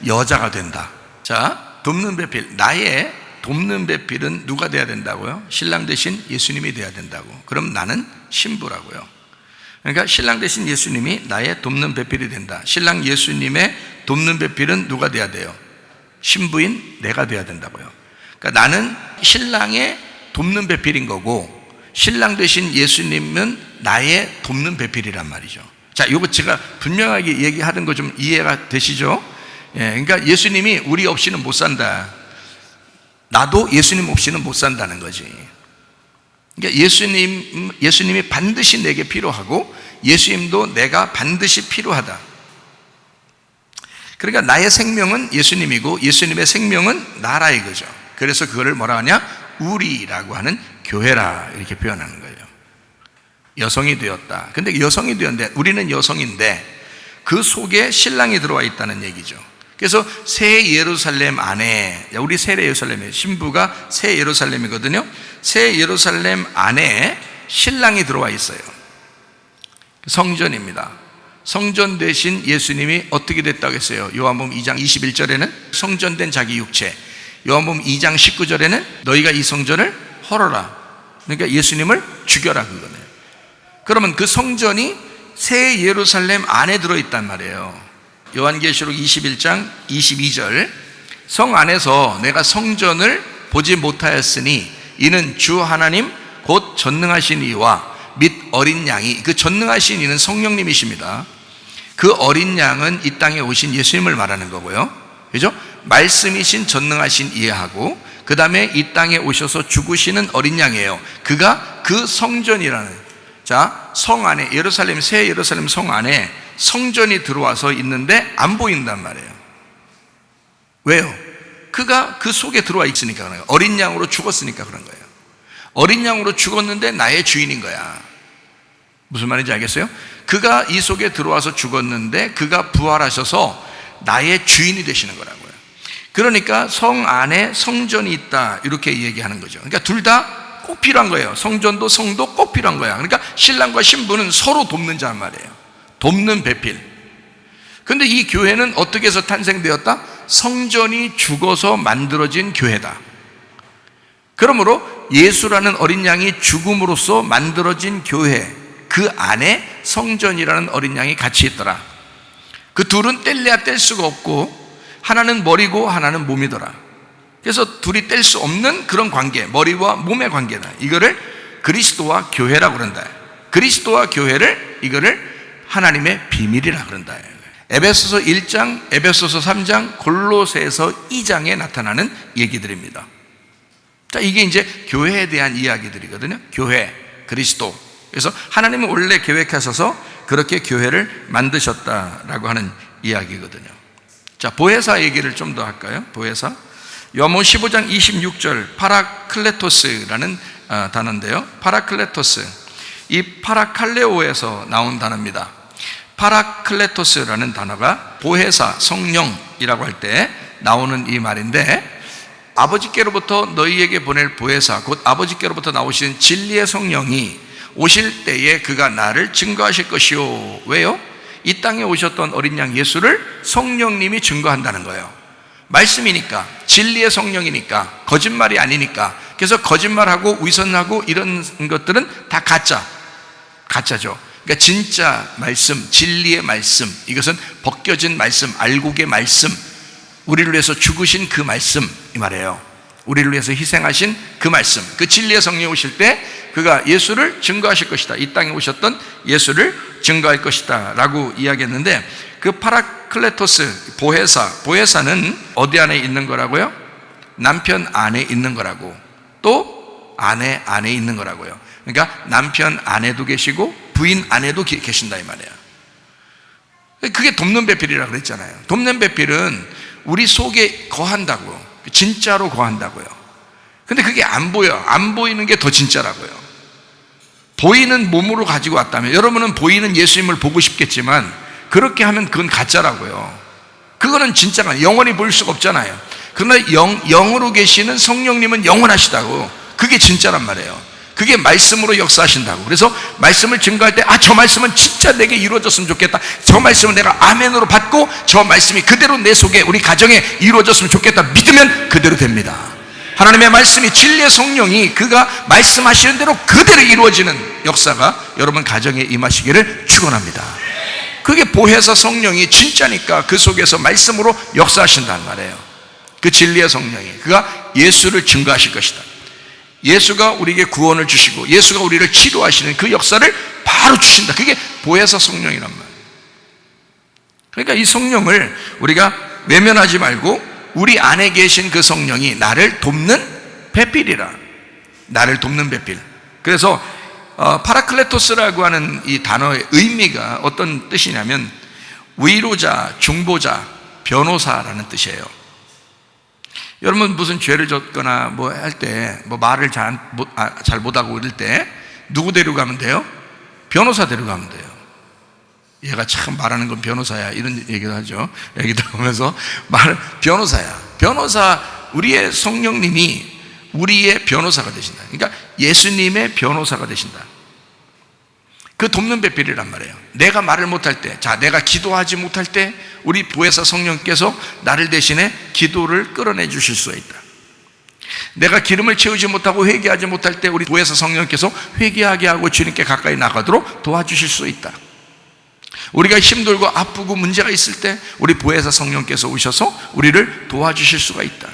여자가 된다. 자, 돕는 배필, 나의 돕는 배필은 누가 돼야 된다고요? 신랑 대신 예수님이 돼야 된다고. 그럼 나는 신부라고요. 그러니까 신랑 대신 예수님이 나의 돕는 배필이 된다. 신랑 예수님의 돕는 배필은 누가 돼야 돼요? 신부인 내가 돼야 된다고요. 그러니까 나는 신랑의 돕는 배필인 거고, 신랑 대신 예수님은 나의 돕는 배필이란 말이죠. 자, 이거 제가 분명하게 얘기하는 거 좀 이해가 되시죠? 예, 그러니까 예수님이 우리 없이는 못 산다. 나도 예수님 없이는 못 산다는 거지. 그러니까 예수님이 반드시 내게 필요하고, 예수님도 내가 반드시 필요하다. 그러니까 나의 생명은 예수님이고 예수님의 생명은 나라 이거죠. 그래서 그거를 뭐라 하냐? 우리라고 하는 교회라 이렇게 표현하는 거예요. 여성이 되었다. 근데 여성이 되었는데, 우리는 여성인데 그 속에 신랑이 들어와 있다는 얘기죠. 그래서 새 예루살렘 안에, 우리 새 예루살렘에, 신부가 새 예루살렘이거든요. 새 예루살렘 안에 신랑이 들어와 있어요. 성전입니다. 성전 대신 예수님이 어떻게 됐다고 했어요? 요한복음 2장 21절에는 성전된 자기 육체, 요한복음 2장 19절에는 너희가 이 성전을 헐어라. 그러니까 예수님을 죽여라 그거네요. 그러면 그 성전이 새 예루살렘 안에 들어있단 말이에요. 요한계시록 21장 22절, 성 안에서 내가 성전을 보지 못하였으니 이는 주 하나님 곧 전능하신 이와 및 어린 양이, 그 전능하신 이는 성령님이십니다. 그 어린 양은 이 땅에 오신 예수님을 말하는 거고요, 그죠? 말씀이신 전능하신 이하고 그 다음에 이 땅에 오셔서 죽으시는 어린 양이에요. 그가 그 성전이라는, 자, 성 안에, 예루살렘, 새 예루살렘 성 안에 성전이 들어와서 있는데 안 보인단 말이에요. 왜요? 그가 그 속에 들어와 있으니까 그런 거예요. 어린 양으로 죽었으니까 그런 거예요. 어린 양으로 죽었는데 나의 주인인 거야. 무슨 말인지 알겠어요? 그가 이 속에 들어와서 죽었는데 그가 부활하셔서 나의 주인이 되시는 거라고요. 그러니까 성 안에 성전이 있다, 이렇게 얘기하는 거죠. 그러니까 둘 다 꼭 필요한 거예요. 성전도 성도 꼭 필요한 거야. 그러니까 신랑과 신부는 서로 돕는 자 말이에요. 돕는 배필. 근데 이 교회는 어떻게 해서 탄생되었다? 성전이 죽어서 만들어진 교회다. 그러므로 예수라는 어린 양이 죽음으로써 만들어진 교회, 그 안에 성전이라는 어린 양이 같이 있더라. 그 둘은 뗄래야 뗄 수가 없고 하나는 머리고 하나는 몸이더라. 그래서 둘이 뗄 수 없는 그런 관계, 머리와 몸의 관계다. 이거를 그리스도와 교회라고 그런다. 그리스도와 교회를, 이거를 하나님의 비밀이라 그런다. 에베소서 1장, 에베소서 3장, 골로새서 2장에 나타나는 얘기들입니다. 자, 이게 이제 교회에 대한 이야기들이거든요. 교회, 그리스도. 그래서 하나님은 원래 계획하셔서 그렇게 교회를 만드셨다라고 하는 이야기거든요. 자, 보혜사 얘기를 좀 더 할까요? 보혜사. 요한복음 15장 26절, 파라클레토스라는 단어인데요. 파라클레토스, 이 파라칼레오에서 나온 단어입니다. 파라클레토스라는 단어가 보혜사, 성령이라고 할 때 나오는 이 말인데, 아버지께로부터 너희에게 보낼 보혜사, 곧 아버지께로부터 나오신 진리의 성령이 오실 때에 그가 나를 증거하실 것이요. 왜요? 이 땅에 오셨던 어린 양 예수를 성령님이 증거한다는 거예요. 말씀이니까, 진리의 성령이니까, 거짓말이 아니니까. 그래서 거짓말하고 위선하고 이런 것들은 다 가짜죠. 그러니까 진짜 말씀, 진리의 말씀, 이것은 벗겨진 말씀, 알곡의 말씀, 우리를 위해서 죽으신 그 말씀, 이 말이에요. 우리를 위해서 희생하신 그 말씀, 그 진리의 성령이 오실 때 그가 예수를 증거하실 것이다. 이 땅에 오셨던 예수를 증거할 것이다 라고 이야기했는데, 그 파라클레토스, 보혜사는 어디 안에 있는 거라고요? 남편 안에 있는 거라고, 또 아내 안에 있는 거라고요. 그러니까 남편 안에도 계시고 부인 안에도 계신다 이 말이에요. 그게 돕는 배필이라고 그랬잖아요. 돕는 배필은 우리 속에 거한다고, 진짜로 거한다고요. 근데 그게 안 보여. 안 보이는 게 더 진짜라고요. 보이는 몸으로 가지고 왔다면, 여러분은 보이는 예수님을 보고 싶겠지만 그렇게 하면 그건 가짜라고요. 그거는 진짜가 영원히 볼 수가 없잖아요. 그러나 영으로 계시는 성령님은 영원하시다고, 그게 진짜란 말이에요. 그게 말씀으로 역사하신다고. 그래서 말씀을 증거할 때, 저 말씀은 진짜 내게 이루어졌으면 좋겠다, 저 말씀은 내가 아멘으로 받고 저 말씀이 그대로 내 속에, 우리 가정에 이루어졌으면 좋겠다 믿으면 그대로 됩니다. 하나님의 말씀이, 진리의 성령이 그가 말씀하시는 대로 그대로 이루어지는 역사가 여러분 가정에 임하시기를 축원합니다. 그게 보혜사 성령이 진짜니까 그 속에서 말씀으로 역사하신다는 말이에요. 그 진리의 성령이, 그가 예수를 증거하실 것이다. 예수가 우리에게 구원을 주시고 예수가 우리를 치료하시는 그 역사를 바로 주신다. 그게 보혜사 성령이란 말이에요. 그러니까 이 성령을 우리가 외면하지 말고, 우리 안에 계신 그 성령이 나를 돕는 배필이라. 나를 돕는 배필. 그래서 파라클레토스라고 하는 이 단어의 의미가 어떤 뜻이냐면, 위로자, 중보자, 변호사라는 뜻이에요. 여러분 무슨 죄를 졌거나 뭐 할 때, 뭐 말을 잘 못하고 이럴 때 누구 데려가면 돼요? 변호사 데려가면 돼요. 얘가 참 말하는 건 변호사야, 이런 얘기도 하죠. 얘기도 하면서 변호사, 우리의 성령님이 우리의 변호사가 되신다. 그러니까 예수님의 변호사가 되신다. 그 돕는 배필이란 말이에요. 내가 말을 못할 때, 내가 기도하지 못할 때 우리 보혜사 성령께서 나를 대신에 기도를 끌어내 주실 수가 있다. 내가 기름을 채우지 못하고 회개하지 못할 때 우리 보혜사 성령께서 회개하게 하고 주님께 가까이 나가도록 도와주실 수 있다. 우리가 힘들고 아프고 문제가 있을 때 우리 보혜사 성령께서 오셔서 우리를 도와주실 수가 있다.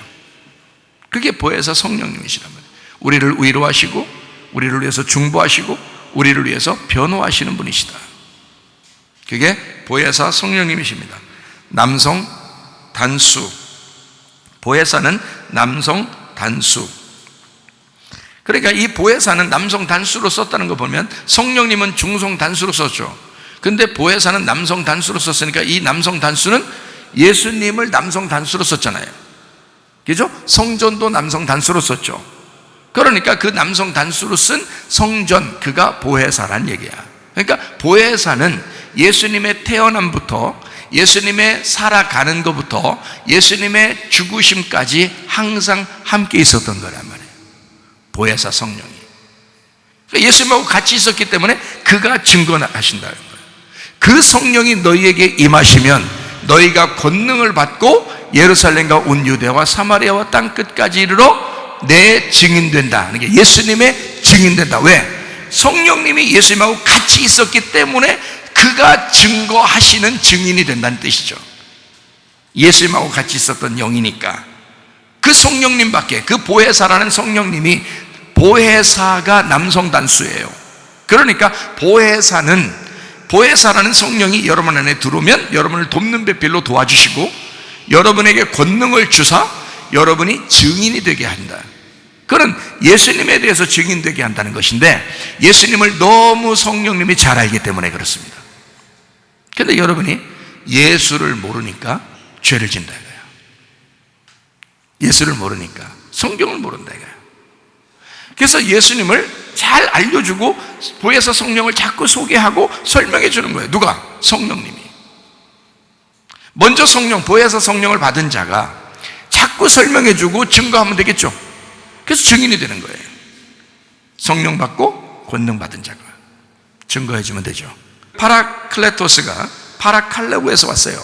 그게 보혜사 성령님이시란 말이에요. 우리를 위로하시고 우리를 위해서 중보하시고 우리를 위해서 변호하시는 분이시다. 그게 보혜사 성령님이십니다. 남성 단수, 보혜사는 남성 단수. 그러니까 이 보혜사는 남성 단수로 썼다는 거 보면 성령님은 중성 단수로 썼죠. 근데 보혜사는 남성 단수로 썼으니까 이 남성 단수는 예수님을 남성 단수로 썼잖아요. 그죠? 성전도 남성 단수로 썼죠. 그러니까 그 남성 단수로 쓴 성전, 그가 보혜사란 얘기야. 그러니까 보혜사는 예수님의 태어남부터 예수님의 살아가는 것부터 예수님의 죽으심까지 항상 함께 있었던 거란 말이에요. 보혜사 성령이. 그러니까 예수님하고 같이 있었기 때문에 그가 증거하신다는 거예요. 그 성령이 너희에게 임하시면 너희가 권능을 받고 예루살렘과 온 유대와 사마리아와 땅 끝까지 이르러 내 증인된다. 그러니까 예수님의 증인된다. 왜? 성령님이 예수님하고 같이 있었기 때문에 그가 증거하시는 증인이 된다는 뜻이죠. 예수님하고 같이 있었던 영이니까. 그 성령님밖에, 그 보혜사라는 성령님이, 보혜사가 남성 단수예요. 그러니까 보혜사라는 성령이 여러분 안에 들어오면 여러분을 돕는 배필로 도와주시고 여러분에게 권능을 주사 여러분이 증인이 되게 한다. 그런 예수님에 대해서 증인되게 한다는 것인데, 예수님을 너무 성령님이 잘 알기 때문에 그렇습니다. 그런데 여러분이 예수를 모르니까 죄를 진다 이거예요. 예수를 모르니까, 성경을 모른다 이거예요. 그래서 예수님을 잘 알려주고 보혜사 성령을 자꾸 소개하고 설명해 주는 거예요. 누가? 성령님이. 먼저 보혜사 성령을 받은 자가 자꾸 설명해 주고 증거하면 되겠죠. 그래서 증인이 되는 거예요. 성령 받고 권능 받은 자가 증거해 주면 되죠. 파라클레토스가 파라칼레오에서 왔어요.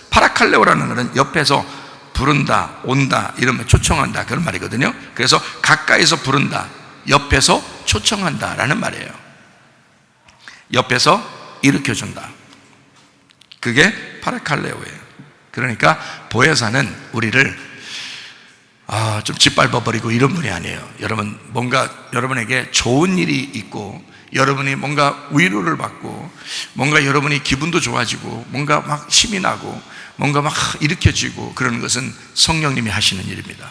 파라칼레오라는 말은 옆에서 부른다, 온다, 이러면 초청한다, 그런 말이거든요. 그래서 가까이서 부른다, 옆에서 초청한다 라는 말이에요. 옆에서 일으켜준다. 그게 파라칼레오예요. 그러니까 보혜사는 우리를 좀 짓밟아버리고 이런 분이 아니에요. 여러분, 뭔가 여러분에게 좋은 일이 있고 여러분이 뭔가 위로를 받고 뭔가 여러분이 기분도 좋아지고 뭔가 막 힘이 나고 뭔가 막 일으켜지고 그러는 것은 성령님이 하시는 일입니다.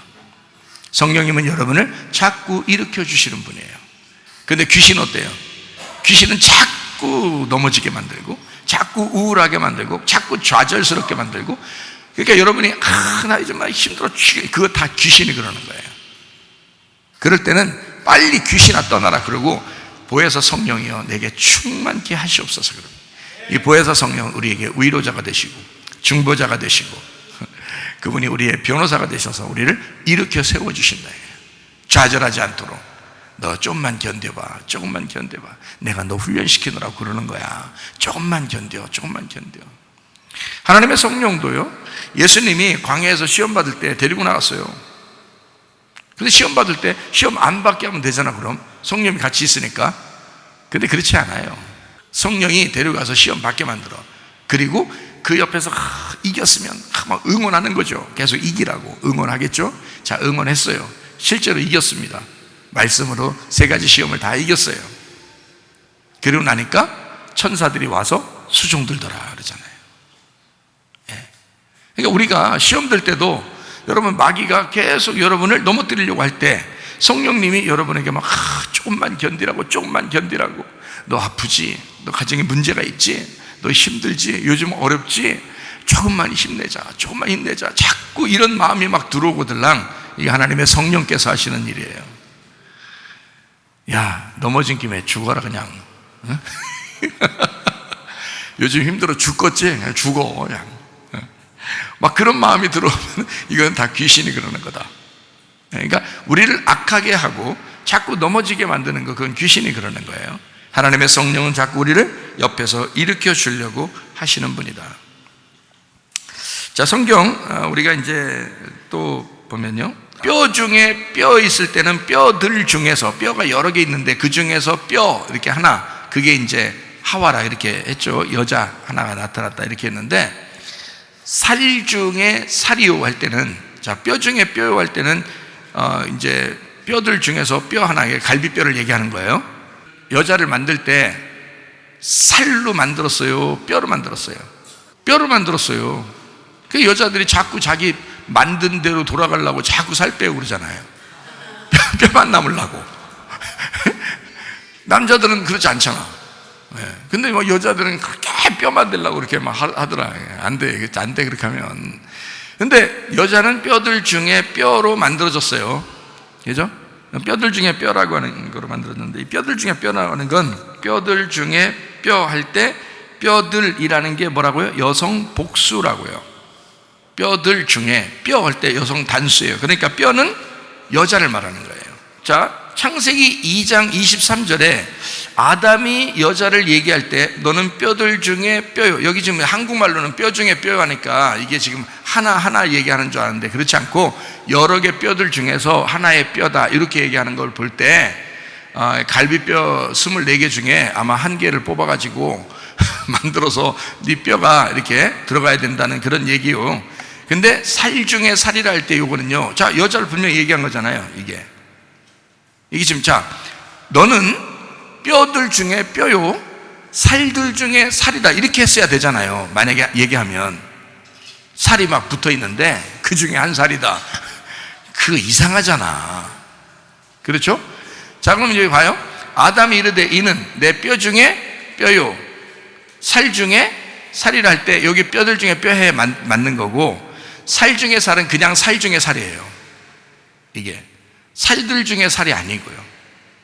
성령님은 여러분을 자꾸 일으켜주시는 분이에요. 근데 귀신 어때요? 귀신은 자꾸 넘어지게 만들고 자꾸 우울하게 만들고 자꾸 좌절스럽게 만들고, 그러니까 여러분이 나 정말 힘들어, 그거 다 귀신이 그러는 거예요. 그럴 때는 빨리 귀신아 떠나라 그러고 보혜사 성령이여 내게 충만케 하시옵소서. 이 보혜사 성령은 우리에게 위로자가 되시고 중보자가 되시고 그분이 우리의 변호사가 되셔서 우리를 일으켜 세워주신다. 좌절하지 않도록 너 조금만 견뎌봐, 조금만 견뎌봐, 내가 너 훈련시키느라고 그러는 거야. 조금만 견뎌, 조금만 견뎌. 하나님의 성령도요, 예수님이 광야에서 시험 받을 때 데리고 나갔어요. 근데 시험 받을 때 시험 안 받게 하면 되잖아. 그럼 성령이 같이 있으니까. 근데 그렇지 않아요. 성령이 데려가서 시험 받게 만들어. 그리고 그 옆에서 이겼으면 막 응원하는 거죠. 계속 이기라고 응원하겠죠. 자, 응원했어요. 실제로 이겼습니다. 말씀으로 3가지 시험을 다 이겼어요. 그리고 나니까 천사들이 와서 수종 들더라 그러잖아요. 그러니까 우리가 시험 들 때도 여러분, 마귀가 계속 여러분을 넘어뜨리려고 할 때 성령님이 여러분에게 막 조금만 견디라고, 조금만 견디라고, 너 아프지, 너 가정에 문제가 있지, 너 힘들지, 요즘 어렵지, 조금만 힘내자, 조금만 힘내자, 자꾸 이런 마음이 막 들어오고들랑, 이게 하나님의 성령께서 하시는 일이에요. 야, 넘어진 김에 죽어라 그냥. 응? 요즘 힘들어 죽겠지? 그냥 죽어 그냥. 막 그런 마음이 들어오면 이건 다 귀신이 그러는 거다. 그러니까 우리를 악하게 하고 자꾸 넘어지게 만드는 거, 그건 귀신이 그러는 거예요. 하나님의 성령은 자꾸 우리를 옆에서 일으켜 주려고 하시는 분이다. 자, 성경 우리가 이제 또 보면요, 뼈 중에 뼈 있을 때는 뼈들 중에서, 뼈가 여러 개 있는데 그 중에서 뼈 이렇게 하나, 그게 이제 하와라 이렇게 했죠. 여자 하나가 나타났다 이렇게 했는데, 살 중에 살이요 할 때는, 자, 뼈 중에 뼈요 할 때는 이제 뼈들 중에서 뼈 하나에 갈비뼈를 얘기하는 거예요. 여자를 만들 때 살로 만들었어요, 뼈로 만들었어요? 뼈로 만들었어요. 그 여자들이 자꾸 자기 만든 대로 돌아가려고 자꾸 살 빼고 그러잖아요. 뼈만 남으려고. 남자들은 그렇지 않잖아. 근데 뭐 여자들은 그렇게 뼈 만들려고 그렇게 막 하더라. 안 돼, 그렇게 하면. 근데 여자는 뼈들 중에 뼈로 만들어졌어요. 그죠? 뼈들 중에 뼈라고 하는 거로 만들어졌는데, 이 뼈들 중에 뼈라고 하는 건, 뼈들 중에 뼈 할 때 뼈들이라는 게 뭐라고요? 여성 복수라고요. 뼈들 중에 뼈 할 때 여성 단수예요. 그러니까 뼈는 여자를 말하는 거예요. 자, 창세기 2장 23절에 아담이 여자를 얘기할 때 너는 뼈들 중에 뼈요, 여기 지금 한국말로는 뼈 중에 뼈 하니까 이게 지금 하나 얘기하는 줄 아는데, 그렇지 않고 여러 개 뼈들 중에서 하나의 뼈다 이렇게 얘기하는 걸 볼 때, 갈비뼈 24개 중에 아마 한 개를 뽑아가지고 만들어서 네 뼈가 이렇게 들어가야 된다는 그런 얘기요. 근데 살 중에 살이라 할 때 요거는요, 자, 여자를 분명히 얘기한 거잖아요. 이게 지금, 자, 너는 뼈들 중에 뼈요, 살들 중에 살이다 이렇게 했어야 되잖아요. 만약에 얘기하면 살이 막 붙어 있는데 그 중에 한 살이다, 그 이상하잖아. 그렇죠? 자, 그럼 여기 봐요. 아담이 이르되 이는 내 뼈 중에 뼈요, 살 중에 살이라 할 때 여기 뼈들 중에 뼈에 맞는 거고, 살 중에 살은 그냥 살 중에 살이에요. 이게 살들 중에 살이 아니고요.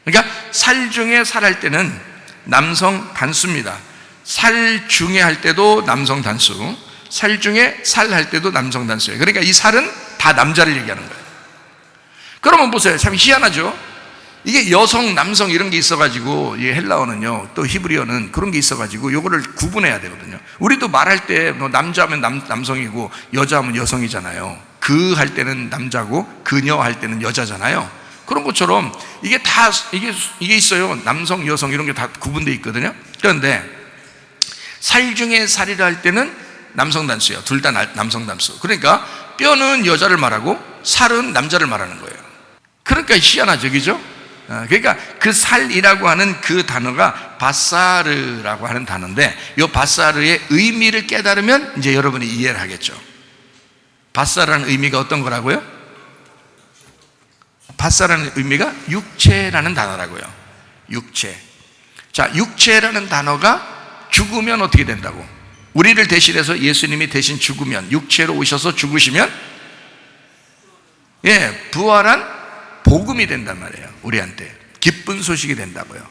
그러니까 살 중에 살 할 때는 남성 단수입니다. 살 중에 할 때도 남성 단수, 살 중에 살 할 때도 남성 단수예요. 그러니까 이 살은 다 남자를 얘기하는 거예요. 그러면 보세요. 참 희한하죠? 이게 여성, 남성 이런 게 있어가지고, 이 헬라어는요, 또 히브리어는 그런 게 있어가지고 요거를 구분해야 되거든요. 우리도 말할 때 뭐 남자하면 남성이고 여자하면 여성이잖아요. 그 할 때는 남자고 그녀 할 때는 여자잖아요. 그런 것처럼 이게 다 이게 있어요. 남성, 여성 이런 게 다 구분되어 있거든요. 그런데 살 중에 살이라 할 때는 남성 단수예요. 둘 다 남성 단수. 그러니까 뼈는 여자를 말하고 살은 남자를 말하는 거예요. 그러니까 희한하죠, 그죠? 그러니까 그 살이라고 하는 그 단어가 바사르라고 하는 단어인데, 이 바사르의 의미를 깨달으면 이제 여러분이 이해를 하겠죠. 바사르라는 의미가 어떤 거라고요? 바사라는 의미가 육체라는 단어라고요. 육체. 자, 육체라는 단어가 죽으면 어떻게 된다고? 우리를 대신해서 예수님이 대신 죽으면, 육체로 오셔서 죽으시면, 부활한 복음이 된단 말이에요. 우리한테 기쁜 소식이 된다고요.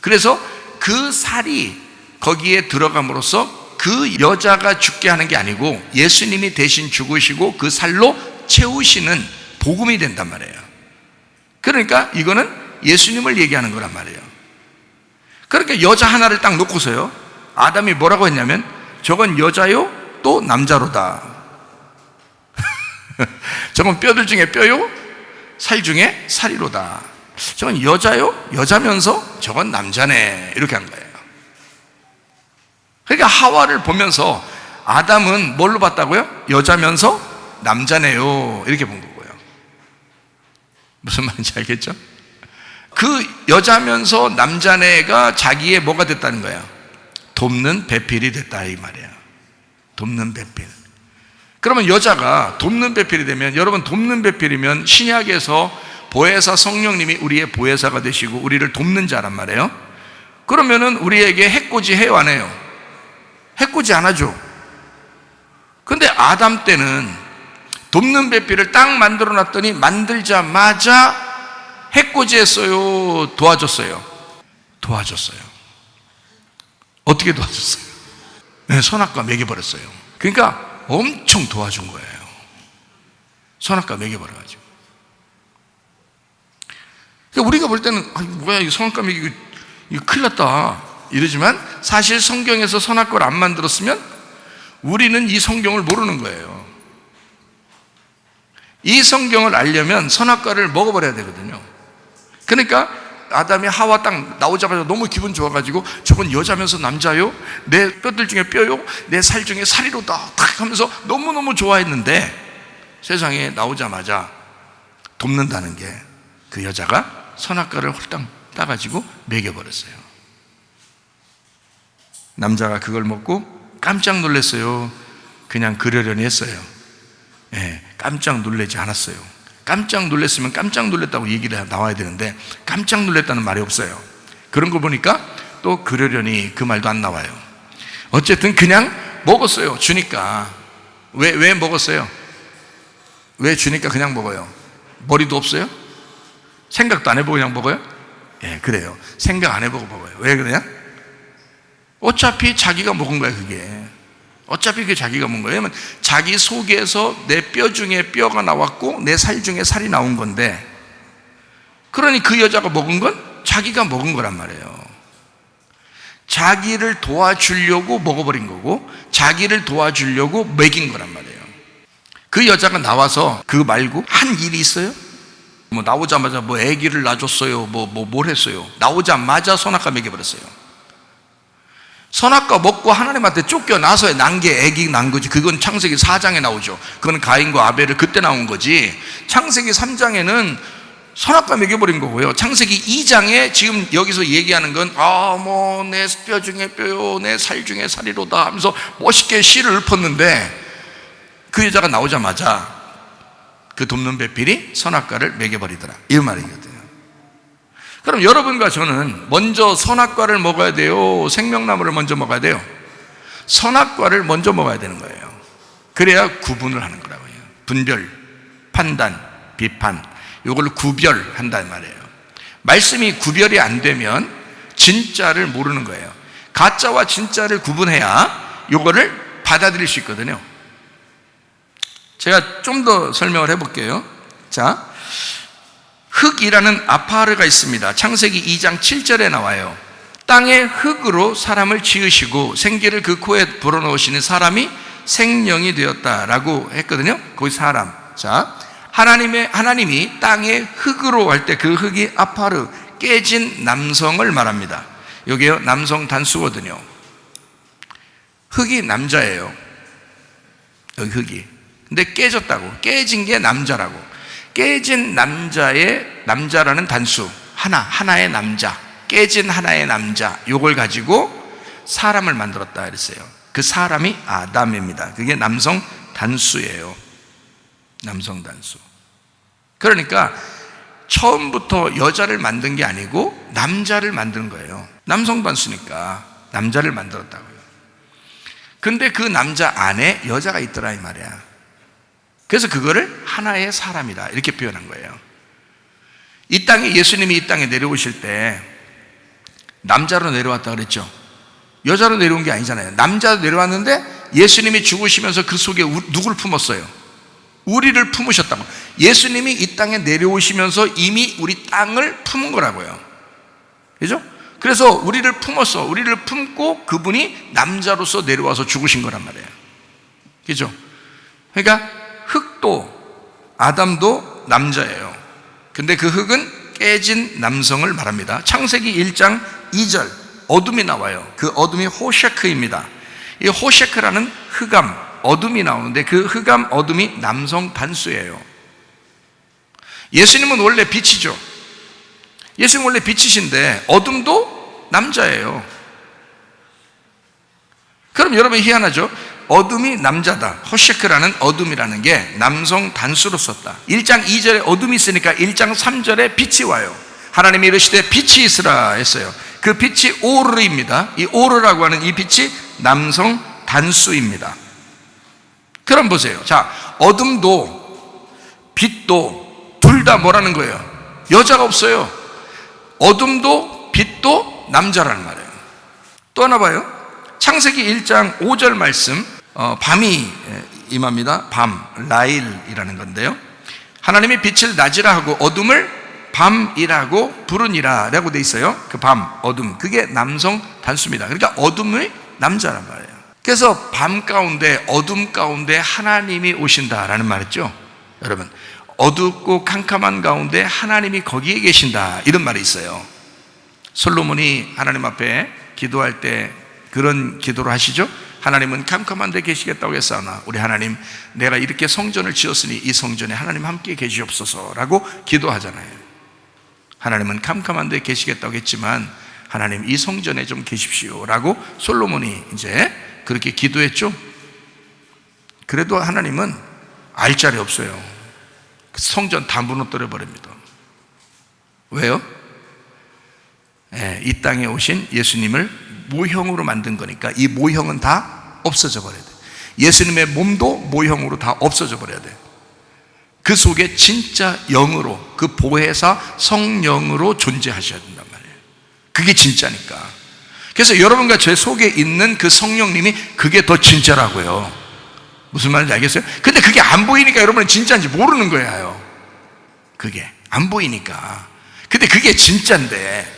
그래서 그 살이 거기에 들어감으로써 그 여자가 죽게 하는 게 아니고 예수님이 대신 죽으시고 그 살로 채우시는 복음이 된단 말이에요. 그러니까 이거는 예수님을 얘기하는 거란 말이에요. 그러니까 여자 하나를 딱 놓고서요, 아담이 뭐라고 했냐면, 저건 여자요 또 남자로다. 저건 뼈들 중에 뼈요, 살 중에 살이로다. 저건 여자요, 여자면서 저건 남자네, 이렇게 한 거예요. 그러니까 하와를 보면서 아담은 뭘로 봤다고요? 여자면서 남자네요, 이렇게 본 거고요. 무슨 말인지 알겠죠? 그 여자면서 남자네가 자기의 뭐가 됐다는 거야? 돕는 배필이 됐다, 이 말이야. 돕는 배필. 그러면 여자가 돕는 배필이 되면, 여러분 돕는 배필이면 신약에서 보혜사 성령님이 우리의 보혜사가 되시고 우리를 돕는 자란 말이에요. 그러면은 우리에게 해코지 해요, 안 해요? 해코지 안 하죠. 근데 아담 때는 돕는 배필을 딱 만들어 놨더니 만들자마자 해코지 했어요, 도와줬어요? 도와줬어요. 어떻게 도와줬어요? 네, 선악과 먹여버렸어요. 그러니까 엄청 도와준 거예요. 선악과 먹여버려가지고. 그러니까 우리가 볼 때는 뭐야, 이 선악과 먹이고 이거 큰일 났다 이러지만, 사실 성경에서 선악과를 안 만들었으면 우리는 이 성경을 모르는 거예요. 이 성경을 알려면 선악과를 먹어버려야 되거든요. 그러니까 아담이 하와 딱 나오자마자 너무 기분 좋아가지고 저건 여자면서 남자요? 내 뼈들 중에 뼈요? 내 살 중에 살이로다 딱 하면서 너무너무 좋아했는데 세상에 나오자마자 돕는다는 게 그 여자가 선악과를 홀딱 따가지고 먹여버렸어요. 남자가 그걸 먹고 깜짝 놀랐어요. 그냥 그러려니 했어요. 깜짝 놀라지 않았어요. 깜짝 놀랐으면 깜짝 놀랐다고 얘기를 나와야 되는데 깜짝 놀랐다는 말이 없어요. 그런 거 보니까 또 그러려니 그 말도 안 나와요. 어쨌든 그냥 먹었어요. 주니까. 왜 먹었어요? 왜 주니까 그냥 먹어요? 머리도 없어요? 생각도 안 해보고 그냥 먹어요? 그래요. 생각 안 해보고 먹어요. 왜 그래요? 어차피 자기가 먹은 거야, 그게. 어차피 그게 자기가 먹은 거예요. 왜냐면 자기 속에서 내 뼈 중에 뼈가 나왔고 내 살 중에 살이 나온 건데, 그러니 그 여자가 먹은 건 자기가 먹은 거란 말이에요. 자기를 도와주려고 먹어버린 거고 자기를 도와주려고 먹인 거란 말이에요. 그 여자가 나와서 그 말고 한 일이 있어요? 뭐 나오자마자 뭐 아기를 낳아줬어요, 뭘 했어요? 나오자마자 선악과 먹여버렸어요. 선악과 먹고 하나님한테 쫓겨나서 난 게 아기 난 거지. 그건 창세기 4장에 나오죠. 그건 가인과 아벨을 그때 나온 거지. 창세기 3장에는 선악과 먹여버린 거고요. 창세기 2장에 지금 여기서 얘기하는 건 뭐 내 뼈 중에 뼈요 내 살 중에 살이로다 하면서 멋있게 씨를 읊었는데 그 여자가 나오자마자 그 돕는 배필이 선악과를 먹여버리더라, 이 말이거든요. 그럼 여러분과 저는 먼저 선악과를 먹어야 돼요? 생명나무를 먼저 먹어야 돼요? 선악과를 먼저 먹어야 되는 거예요. 그래야 구분을 하는 거라고요. 분별, 판단, 비판, 이걸 구별한단 말이에요. 말씀이 구별이 안 되면 진짜를 모르는 거예요. 가짜와 진짜를 구분해야 이거를 받아들일 수 있거든요. 제가 좀 더 설명을 해볼게요. 자, 흙이라는 아파르가 있습니다. 창세기 2장 7절에 나와요. 땅의 흙으로 사람을 지으시고 생기를 그 코에 불어넣으시는 사람이 생명이 되었다라고 했거든요. 거기 사람. 자, 하나님이 땅의 흙으로 할 때 그 흙이 아파르, 깨진 남성을 말합니다. 여기요, 남성 단수거든요. 흙이 남자예요. 여기 흙이. 근데 깨졌다고. 깨진 게 남자라고. 깨진 남자라는 단수, 하나의 남자, 깨진 하나의 남자, 요걸 가지고 사람을 만들었다 그랬어요. 그 사람이 아담입니다. 그게 남성 단수예요. 남성 단수. 그러니까 처음부터 여자를 만든 게 아니고 남자를 만든 거예요. 남성 단수니까 남자를 만들었다고요. 근데 그 남자 안에 여자가 있더라, 이 말이야. 그래서 그거를 하나의 사람이다, 이렇게 표현한 거예요. 이 땅에, 예수님이 이 땅에 내려오실 때 남자로 내려왔다 그랬죠. 여자로 내려온 게 아니잖아요. 남자로 내려왔는데 예수님이 죽으시면서 그 속에 누굴 품었어요? 우리를 품으셨다고. 예수님이 이 땅에 내려오시면서 이미 우리 땅을 품은 거라고요. 그죠? 그래서 우리를 품었어. 우리를 품고 그분이 남자로서 내려와서 죽으신 거란 말이에요. 그죠? 그러니까 흙도 아담도 남자예요. 근데 그 흙은 깨진 남성을 말합니다. 창세기 1장 2절 어둠이 나와요. 그 어둠이 호셰크입니다. 이 호셰크라는 흑암, 어둠이 나오는데 그 흑암, 어둠이 남성 단수예요. 예수님은 원래 빛이죠. 예수님 원래 빛이신데 어둠도 남자예요. 그럼 여러분 희한하죠? 어둠이 남자다. 호셰크라는 어둠이라는 게 남성 단수로 썼다. 1장 2절에 어둠이 있으니까 1장 3절에 빛이 와요. 하나님이 이르시되 빛이 있으라 했어요. 그 빛이 오르입니다. 이 오르라고 하는 이 빛이 남성 단수입니다. 그럼 보세요. 자, 어둠도 빛도 둘 다 뭐라는 거예요? 여자가 없어요. 어둠도 빛도 남자라는 말이에요. 또 하나 봐요. 창세기 1장 5절 말씀, 밤이 임합니다. 밤, 라일이라는 건데요. 하나님이 빛을 낮이라 하고 어둠을 밤이라고 부르니라 라고 돼 있어요. 그 밤, 어둠, 그게 남성 단수입니다. 그러니까 어둠의 남자란 말이에요. 그래서 밤 가운데, 어둠 가운데 하나님이 오신다라는 말이죠. 여러분, 어둡고 캄캄한 가운데 하나님이 거기에 계신다, 이런 말이 있어요. 솔로몬이 하나님 앞에 기도할 때 그런 기도를 하시죠. 하나님은 캄캄한 데 계시겠다고 했사오나 우리 하나님, 내가 이렇게 성전을 지었으니 이 성전에 하나님 함께 계시옵소서라고 기도하잖아요. 하나님은 캄캄한 데 계시겠다고 했지만 하나님 이 성전에 좀 계십시오 라고 솔로몬이 이제 그렇게 기도했죠. 그래도 하나님은 알 자리 없어요. 성전 다 무너뜨려 버립니다. 왜요? 이 땅에 오신 예수님을 모형으로 만든 거니까 이 모형은 다 없어져 버려야 돼. 예수님의 몸도 모형으로 다 없어져 버려야 돼. 그 속에 진짜 영으로, 그 보혜사 성령으로 존재하셔야 된단 말이에요. 그게 진짜니까. 그래서 여러분과 제 속에 있는 그 성령님이 그게 더 진짜라고요. 무슨 말인지 알겠어요? 근데 그게 안 보이니까 여러분은 진짜인지 모르는 거예요. 그게 안 보이니까. 근데 그게 진짜인데,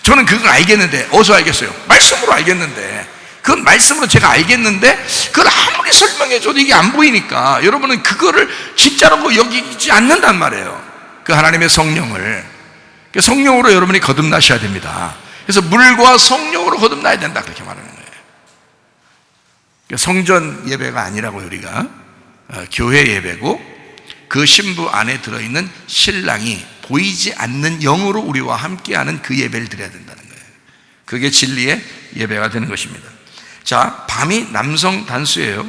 저는 그걸 알겠는데, 어디서 알겠어요? 말씀으로 알겠는데, 그건 말씀으로 제가 알겠는데 그걸 아무리 설명해줘도 이게 안 보이니까 여러분은 그거를 진짜라고 여기지 않는단 말이에요. 그 하나님의 성령을, 그 성령으로 여러분이 거듭나셔야 됩니다. 그래서 물과 성령으로 거듭나야 된다, 그렇게 말하는 거예요. 성전 예배가 아니라고, 우리가 교회 예배고, 그 신부 안에 들어있는 신랑이 보이지 않는 영으로 우리와 함께하는 그 예배를 드려야 된다는 거예요. 그게 진리의 예배가 되는 것입니다. 자, 밤이 남성 단수예요.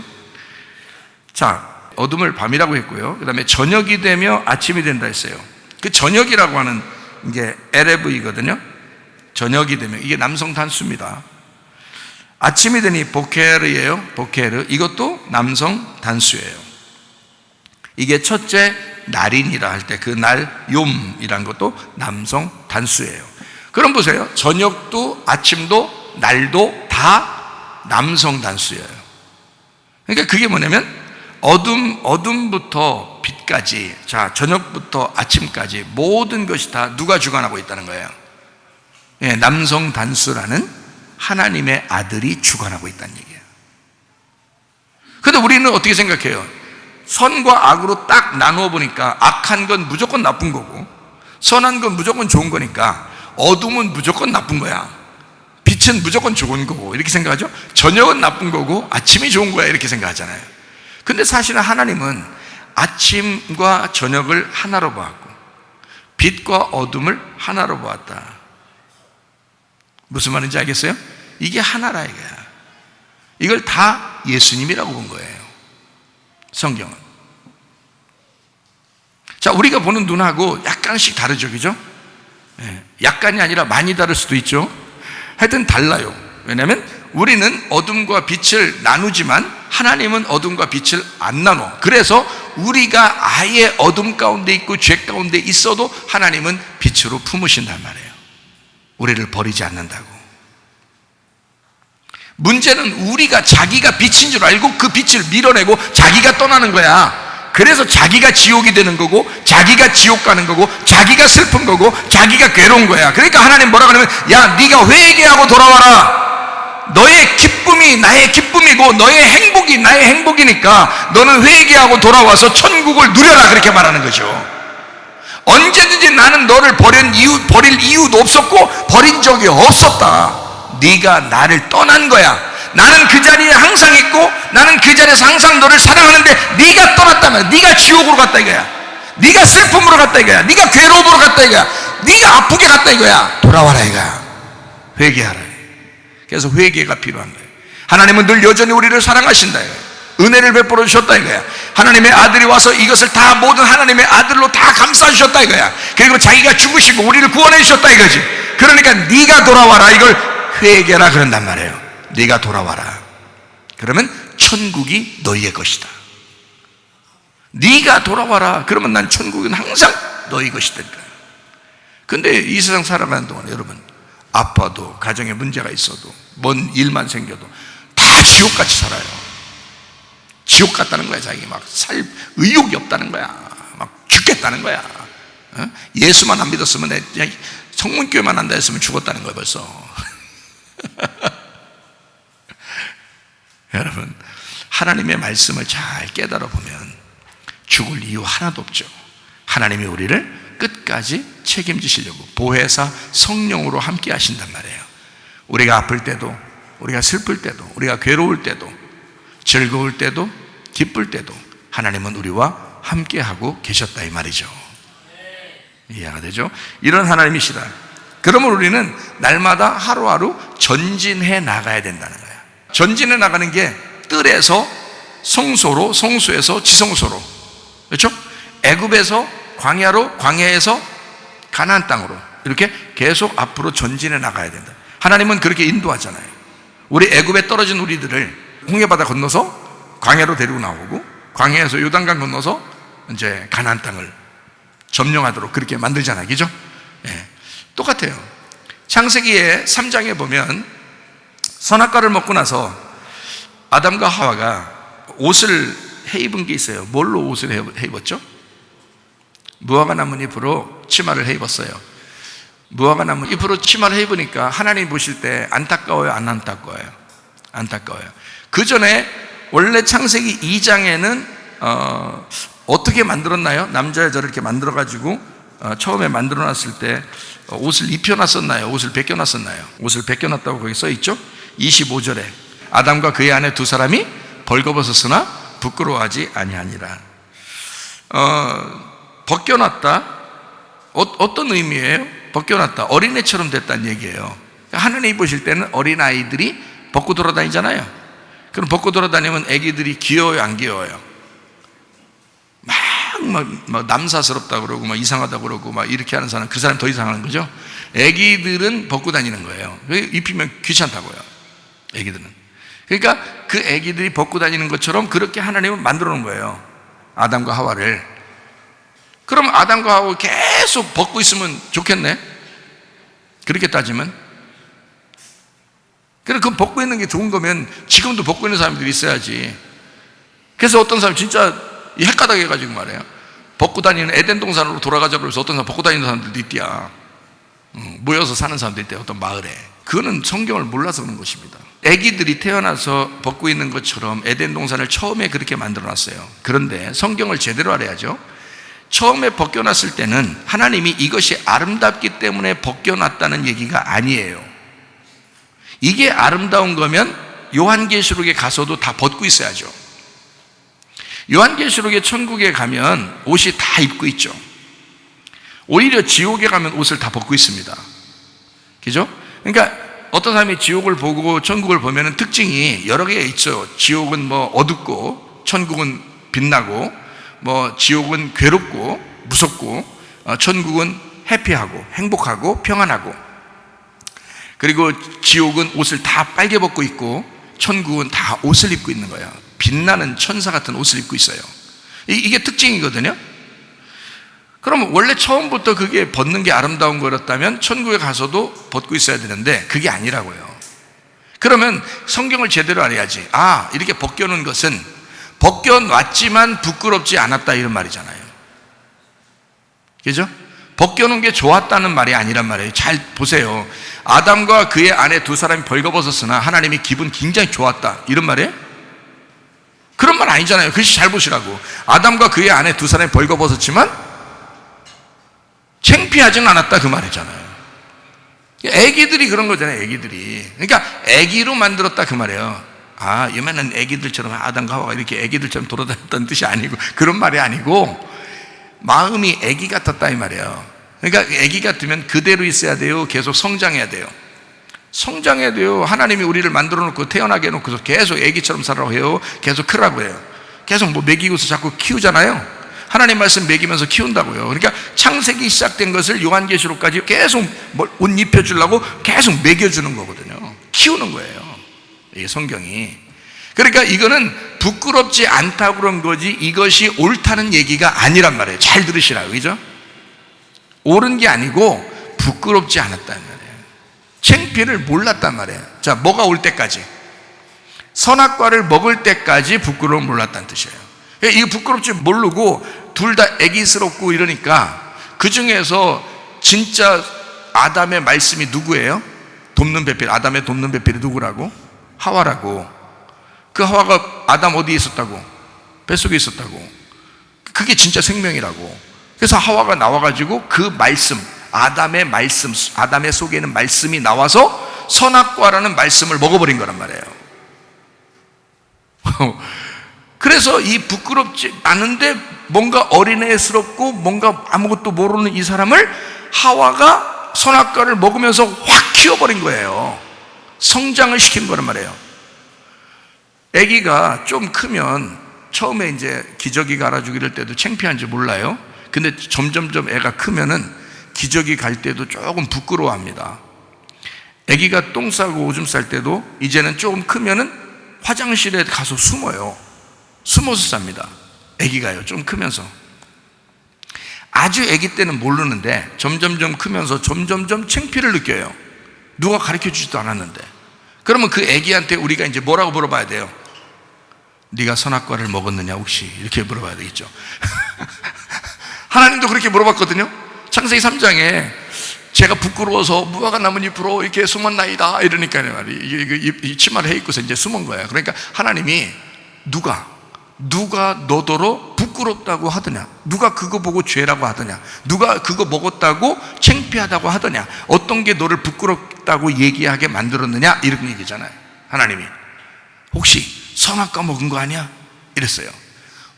자, 어둠을 밤이라고 했고요. 그 다음에 저녁이 되며 아침이 된다 했어요. 그 저녁이라고 하는 게 에레브이거든요. 저녁이 되면, 이게 남성 단수입니다. 아침이 되니 보케르예요. 보케르, 이것도 남성 단수예요. 이게 첫째 날인이라 할 때 그 날 욤이란 것도 남성 단수예요. 그럼 보세요. 저녁도 아침도 날도 다 남성 단수예요. 그러니까 그게 뭐냐면 어둠부터 빛까지, 자, 저녁부터 아침까지 모든 것이 다 누가 주관하고 있다는 거예요? 예, 남성 단수라는 하나님의 아들이 주관하고 있다는 얘기예요. 그런데 우리는 어떻게 생각해요? 선과 악으로 딱 나누어 보니까 악한 건 무조건 나쁜 거고 선한 건 무조건 좋은 거니까 어둠은 무조건 나쁜 거야, 빛은 무조건 좋은 거고, 이렇게 생각하죠. 저녁은 나쁜 거고 아침이 좋은 거야, 이렇게 생각하잖아요. 근데 사실은 하나님은 아침과 저녁을 하나로 보았고 빛과 어둠을 하나로 보았다. 무슨 말인지 알겠어요? 이게 하나라 이거야. 이걸 다 예수님이라고 본 거예요, 성경은. 자, 우리가 보는 눈하고 약간씩 다르죠, 그죠? 약간이 아니라 많이 다를 수도 있죠. 하여튼 달라요. 왜냐하면 우리는 어둠과 빛을 나누지만 하나님은 어둠과 빛을 안 나눠. 그래서 우리가 아예 어둠 가운데 있고 죄 가운데 있어도 하나님은 빛으로 품으신단 말이에요. 우리를 버리지 않는다고. 문제는 우리가 자기가 빛인 줄 알고 그 빛을 밀어내고 자기가 떠나는 거야. 그래서 자기가 지옥이 되는 거고 자기가 지옥 가는 거고 자기가 슬픈 거고 자기가 괴로운 거야. 그러니까 하나님 뭐라 그러면, 야, 네가 회개하고 돌아와라. 너의 기쁨이 나의 기쁨이고 너의 행복이 나의 행복이니까 너는 회개하고 돌아와서 천국을 누려라, 그렇게 말하는 거죠. 언제든지 나는 너를 버릴 이유도 없었고 버린 적이 없었다. 네가 나를 떠난 거야. 나는 그 자리에 항상 있고 나는 그 자리에서 항상 너를 사랑하는데 네가 떠났다면 네가 지옥으로 갔다 이거야. 네가 슬픔으로 갔다 이거야. 네가 괴로움으로 갔다 이거야. 네가 아프게 갔다 이거야. 돌아와라 이거야. 회개하라. 그래서 회개가 필요한 거예요. 하나님은 늘 여전히 우리를 사랑하신다 이거야. 은혜를 베풀어 주셨다 이거야. 하나님의 아들이 와서 이것을 다 모든 하나님의 아들로 다 감싸 주셨다 이거야. 그리고 자기가 죽으시고 우리를 구원해 주셨다 이거지. 그러니까 네가 돌아와라, 이걸 회개라 그런단 말이에요. 네가 돌아와라. 그러면 천국이 너희의 것이다. 네가 돌아와라. 그러면 난 천국은 항상 너희 것이 된다. 근데 이 세상 살아가는 동안 여러분, 아파도 가정에 문제가 있어도 뭔 일만 생겨도 다 지옥같이 살아요. 지옥 같다는 거야. 자기 막 살 의욕이 없다는 거야. 막 죽겠다는 거야. 예수만 안 믿었으면 성문교회만 한다 했으면 죽었다는 거야 벌써. 여러분, 하나님의 말씀을 잘 깨달아 보면 죽을 이유 하나도 없죠. 하나님이 우리를 끝까지 책임지시려고 보혜사 성령으로 함께 하신단 말이에요. 우리가 아플 때도, 우리가 슬플 때도, 우리가 괴로울 때도, 즐거울 때도, 기쁠 때도 하나님은 우리와 함께 하고 계셨다 이 말이죠. 이해가 되죠? 이런 하나님이시다. 그러면 우리는 날마다 하루하루 전진해 나가야 된다는 거예요. 전진해 나가는 게 뜰에서 성소로, 성소에서 지성소로, 그렇죠? 애굽에서 광야로, 광야에서 가나안 땅으로 이렇게 계속 앞으로 전진해 나가야 된다. 하나님은 그렇게 인도하잖아요. 우리 애굽에 떨어진 우리들을 홍해바다 건너서 광야로 데리고 나오고, 광야에서 요단강 건너서 이제 가나안 땅을 점령하도록 그렇게 만들잖아요. 그죠? 예. 똑같아요. 창세기의 3장에 보면 선악과를 먹고 나서 아담과 하와가 옷을 해 입은 게 있어요. 뭘로 옷을 해 입었죠? 무화과 나무 잎으로 치마를 해 입었어요. 무화과 나무 잎으로 치마를 해 입으니까 하나님 보실 때 안타까워요, 안 안타까워요? 안타까워요. 그 전에 원래 창세기 2장에는 어떻게 만들었나요? 남자 여자를 이렇게 만들어 가지고 처음에 만들어 놨을 때 옷을 입혀 놨었나요? 옷을 벗겨 놨었나요? 옷을 벗겨 놨다고 거기 써 있죠? 25절에 아담과 그의 아내 두 사람이 벌거벗었으나 부끄러워하지 아니하니라. 벗겨놨다. 어떤 의미예요? 벗겨놨다. 어린애처럼 됐다는 얘기예요. 하나님이 보실 때는 어린아이들이 벗고 돌아다니잖아요. 그럼 벗고 돌아다니면 애기들이 귀여워요, 안 귀여워요? 막 남사스럽다고 그러고 막 이상하다고 그러고 막 이렇게 하는 사람, 그 사람 더 이상한 거죠. 애기들은 벗고 다니는 거예요. 입히면 귀찮다고요, 애기들은. 그러니까 그 애기들이 벗고 다니는 것처럼 그렇게 하나님은 만들어 놓은 거예요, 아담과 하와를. 그럼 아담과 하와 계속 벗고 있으면 좋겠네, 그렇게 따지면. 그럼 그 벗고 있는 게 좋은 거면 지금도 벗고 있는 사람들이 있어야지. 그래서 어떤 사람 진짜 헷가닥 해가지고 말이에요, 벗고 다니는 에덴 동산으로 돌아가자고 그래서 어떤 사람 벗고 다니는 사람들도 있대야. 모여서 사는 사람들이 있대요, 어떤 마을에. 그거는 성경을 몰라서 그런 것입니다. 애기들이 태어나서 벗고 있는 것처럼 에덴 동산을 처음에 그렇게 만들어 놨어요. 그런데 성경을 제대로 알아야죠. 처음에 벗겨놨을 때는 하나님이 이것이 아름답기 때문에 벗겨놨다는 얘기가 아니에요. 이게 아름다운 거면 요한계시록에 가서도 다 벗고 있어야죠. 요한계시록의 천국에 가면 옷이 다 입고 있죠. 오히려 지옥에 가면 옷을 다 벗고 있습니다. 그죠? 그러니까 어떤 사람이 지옥을 보고 천국을 보면 특징이 여러 개 있죠. 지옥은 뭐 어둡고, 천국은 빛나고, 뭐 지옥은 괴롭고 무섭고, 천국은 해피하고 행복하고 평안하고, 그리고 지옥은 옷을 다 빨개 벗고 있고 천국은 다 옷을 입고 있는 거예요. 빛나는 천사 같은 옷을 입고 있어요. 이게 특징이거든요. 그럼 원래 처음부터 그게 벗는 게 아름다운 거였다면 천국에 가서도 벗고 있어야 되는데 그게 아니라고요. 그러면 성경을 제대로 알아야지. 아, 이렇게 벗겨놓은 것은 벗겨놨지만 부끄럽지 않았다, 이런 말이잖아요. 그죠? 벗겨놓은 게 좋았다는 말이 아니란 말이에요. 잘 보세요. 아담과 그의 아내 두 사람이 벌거벗었으나 하나님이 기분 굉장히 좋았다, 이런 말이에요? 그런 말 아니잖아요. 글씨 잘 보시라고. 아담과 그의 아내 두 사람이 벌거벗었지만 창피하지는 않았다, 그 말이잖아요. 애기들이 그런 거잖아요, 애기들이. 그러니까 애기로 만들었다, 그 말이에요. 아, 요만한 애기들처럼 아담과 하와가 이렇게 애기들처럼 돌아다녔다는 뜻이 아니고, 그런 말이 아니고 마음이 애기 같았다, 이 말이에요. 그러니까 애기 같으면 그대로 있어야 돼요? 계속 성장해야 돼요? 성장해야 돼요. 하나님이 우리를 만들어 놓고 태어나게 해놓고서 계속 애기처럼 살라고 해요? 계속 크라고 해요? 계속 뭐 먹이고서 자꾸 키우잖아요. 하나님 말씀 먹이면서 키운다고요. 그러니까 창세기 시작된 것을 요한계시록까지 계속 옷 입혀주려고 계속 먹여주는 거거든요. 키우는 거예요, 이게 성경이. 그러니까 이거는 부끄럽지 않다고 그런 거지 이것이 옳다는 얘기가 아니란 말이에요. 잘 들으시라고, 그죠? 옳은 게 아니고 부끄럽지 않았다는 말이에요. 창피를 몰랐단 말이에요. 자, 뭐가 올 때까지? 선악과를 먹을 때까지 부끄러움 몰랐다는 뜻이에요. 이거 부끄럽지 모르고 둘 다 애기스럽고 이러니까 그 중에서 진짜 아담의 말씀이 누구예요? 돕는 배필, 아담의 돕는 배필이 누구라고? 하와라고. 그 하와가 아담 어디에 있었다고? 뱃속에 있었다고. 그게 진짜 생명이라고. 그래서 하와가 나와가지고 그 말씀, 아담의 말씀, 아담의 속에 있는 말씀이 나와서 선악과라는 말씀을 먹어버린 거란 말이에요. 그래서 이 부끄럽지 않은데 뭔가 어린애스럽고 뭔가 아무것도 모르는 이 사람을 하와가 선악과를 먹으면서 확 키워버린 거예요. 성장을 시킨 거란 말이에요. 아기가 좀 크면 처음에 이제 기저귀 갈아주기 이럴 때도 창피한지 몰라요. 근데 점점점 애가 크면은 기저귀 갈 때도 조금 부끄러워합니다. 아기가 똥 싸고 오줌 쌀 때도 이제는 조금 크면은 화장실에 가서 숨어요. 숨어서 쌉니다. 아기가요, 좀 크면서. 아주 아기 때는 모르는데 점점점 크면서 점점점 창피를 느껴요. 누가 가르쳐 주지도 않았는데. 그러면 그 아기한테 우리가 이제 뭐라고 물어봐야 돼요? 네가 선악과를 먹었느냐 혹시? 이렇게 물어봐야 되겠죠. 하나님도 그렇게 물어봤거든요. 창세기 3장에 제가 부끄러워서 무화과 나뭇잎으로 이렇게 숨었나이다 이러니까요, 이 치마를 해 입고서 이제 숨은 거예요. 그러니까 하나님이 누가 너더러 부끄럽다고 하더냐, 누가 그거 보고 죄라고 하더냐, 누가 그거 먹었다고 창피하다고 하더냐, 어떤 게 너를 부끄럽다고 얘기하게 만들었느냐, 이런 얘기잖아요. 하나님이 혹시 선악과 먹은 거 아니야? 이랬어요.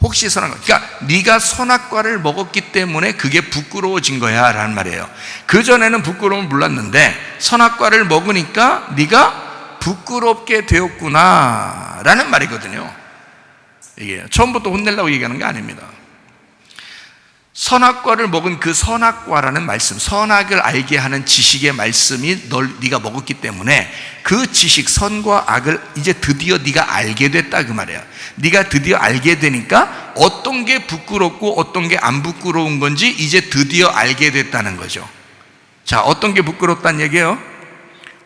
혹시 선악과, 그러니까 네가 선악과를 먹었기 때문에 그게 부끄러워진 거야 라는 말이에요. 그전에는 부끄러움을 몰랐는데 선악과를 먹으니까 네가 부끄럽게 되었구나 라는 말이거든요. 이게 처음부터 혼내려고 얘기하는 게 아닙니다. 선악과를 먹은 그 선악과라는 말씀, 선악을 알게 하는 지식의 말씀이 네가 먹었기 때문에 그 지식, 선과 악을 이제 드디어 네가 알게 됐다 그 말이야. 네가 드디어 알게 되니까 어떤 게 부끄럽고 어떤 게 안 부끄러운 건지 이제 드디어 알게 됐다는 거죠. 자, 어떤 게 부끄럽다는 얘기예요?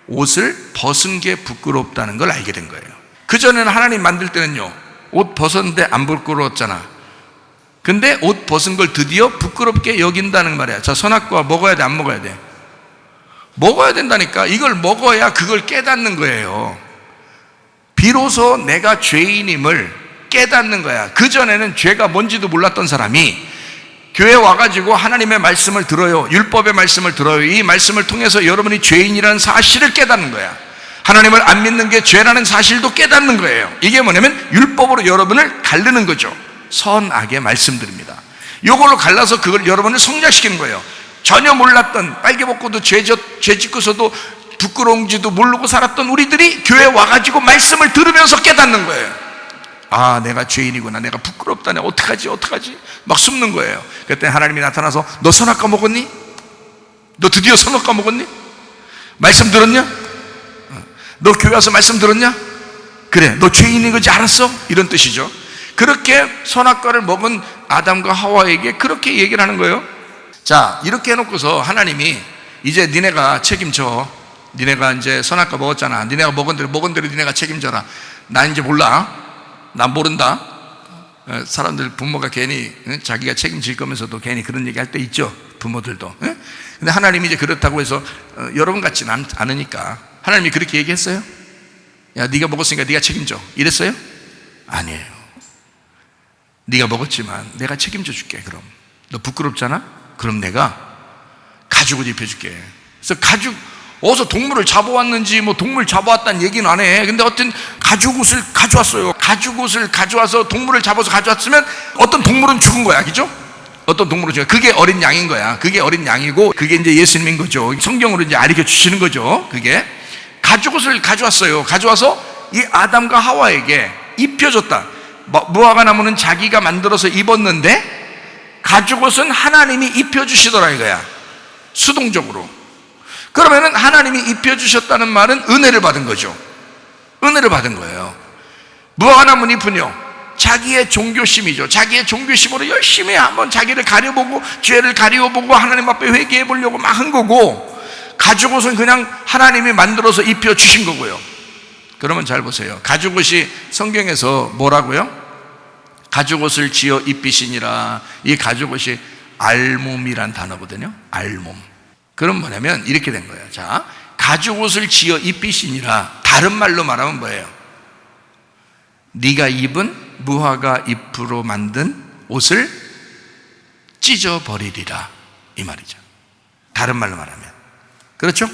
옷을 벗은 게 부끄럽다는 걸 알게 된 거예요. 그전에는 하나님 만들 때는요, 옷 벗었는데 안 부끄러웠잖아. 근데 옷 벗은 걸 드디어 부끄럽게 여긴다는 말이야. 자, 선악과 먹어야 돼, 안 먹어야 돼? 먹어야 된다니까. 이걸 먹어야 그걸 깨닫는 거예요. 비로소 내가 죄인임을 깨닫는 거야. 그전에는 죄가 뭔지도 몰랐던 사람이 교회 와가지고 하나님의 말씀을 들어요. 율법의 말씀을 들어요. 이 말씀을 통해서 여러분이 죄인이라는 사실을 깨닫는 거야. 하나님을 안 믿는 게 죄라는 사실도 깨닫는 거예요. 이게 뭐냐면 율법으로 여러분을 가르는 거죠. 선악의 말씀들입니다. 이걸로 갈라서 그걸 여러분을 성장시키는 거예요. 전혀 몰랐던, 빨개 벗고도 죄 짓고서도 부끄러운지도 모르고 살았던 우리들이 교회 와가지고 말씀을 들으면서 깨닫는 거예요. 아, 내가 죄인이구나, 내가 부끄럽다, 내가 어떡하지 막 숨는 거예요. 그때 하나님이 나타나서 너 선악과 먹었니? 너 드디어 선악과 먹었니? 말씀 들었냐? 너 교회 와서 말씀 들었냐? 그래, 너 죄인인 거지 알았어? 이런 뜻이죠. 그렇게 선악과를 먹은 아담과 하와에게 그렇게 얘기를 하는 거예요. 자, 이렇게 해놓고서 하나님이 이제 니네가 책임져. 니네가 이제 선악과 먹었잖아. 니네가 먹은 대로 니네가 책임져라. 나 이제 몰라. 난 모른다. 사람들, 부모가 괜히 자기가 책임질 거면서도 괜히 그런 얘기 할 때 있죠. 부모들도. 근데 하나님이 이제 그렇다고 해서 여러분 같지는 않으니까 하나님이 그렇게 얘기했어요? 야, 네가 먹었으니까 네가 책임져. 이랬어요? 아니에요. 네가 먹었지만 내가 책임져 줄게. 그럼 너 부끄럽잖아? 그럼 내가 가죽을 입혀줄게. 그래서 가죽, 어디서 동물을 잡아왔는지 뭐 동물 잡아왔다는 얘기는 안 해. 근데 어떤 가죽옷을 가져왔어요. 가죽옷을 가져와서 동물을 잡아서 가져왔으면 어떤 동물은 죽은 거야, 그죠? 어떤 동물은 죽은 거야. 그게 어린 양인 거야. 그게 어린 양이고 그게 이제 예수님인 거죠. 성경으로 이제 알려 주시는 거죠. 그게 가죽옷을 가져왔어요. 가져와서 이 아담과 하와에게 입혀줬다. 무화과 나무는 자기가 만들어서 입었는데 가죽옷은 하나님이 입혀주시더라 이거야. 수동적으로. 그러면은 하나님이 입혀주셨다는 말은 은혜를 받은 거죠. 은혜를 받은 거예요. 무화과 나무 잎은요, 자기의 종교심이죠. 자기의 종교심으로 열심히 한번 자기를 가려보고 죄를 가려보고 하나님 앞에 회개해 보려고 막 한 거고, 가죽옷은 그냥 하나님이 만들어서 입혀주신 거고요. 그러면 잘 보세요. 가죽옷이 성경에서 뭐라고요? 가죽옷을 지어 입히시니라. 이 가죽옷이 알몸이란 단어거든요. 알몸. 그럼 뭐냐면 이렇게 된 거예요. 자, 가죽옷을 지어 입히시니라. 다른 말로 말하면 뭐예요? 네가 입은 무화과 잎으로 만든 옷을 찢어버리리라 이 말이죠. 다른 말로 말하면 그렇죠?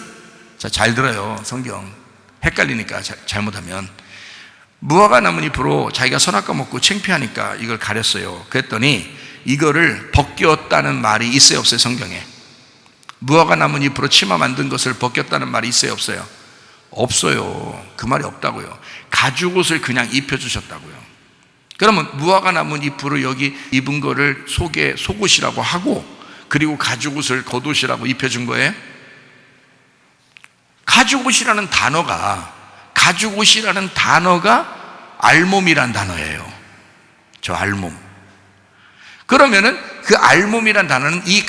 자, 잘 들어요. 성경 헷갈리니까 잘못하면 무화과 나무 잎으로 자기가 선악과 먹고 창피하니까 이걸 가렸어요. 그랬더니 이거를 벗겼다는 말이 있어요 없어요? 성경에 무화과 나무 잎으로 치마 만든 것을 벗겼다는 말이 있어요 없어요? 없어요. 그 말이 없다고요. 가죽옷을 그냥 입혀주셨다고요. 그러면 무화과 나무 잎으로 여기 입은 거를 속에 속옷이라고 하고 그리고 가죽옷을 겉옷이라고 입혀준 거예요? 가죽옷이라는 단어가 알몸이란 단어예요. 저 알몸. 그러면은 그 알몸이란 단어는 이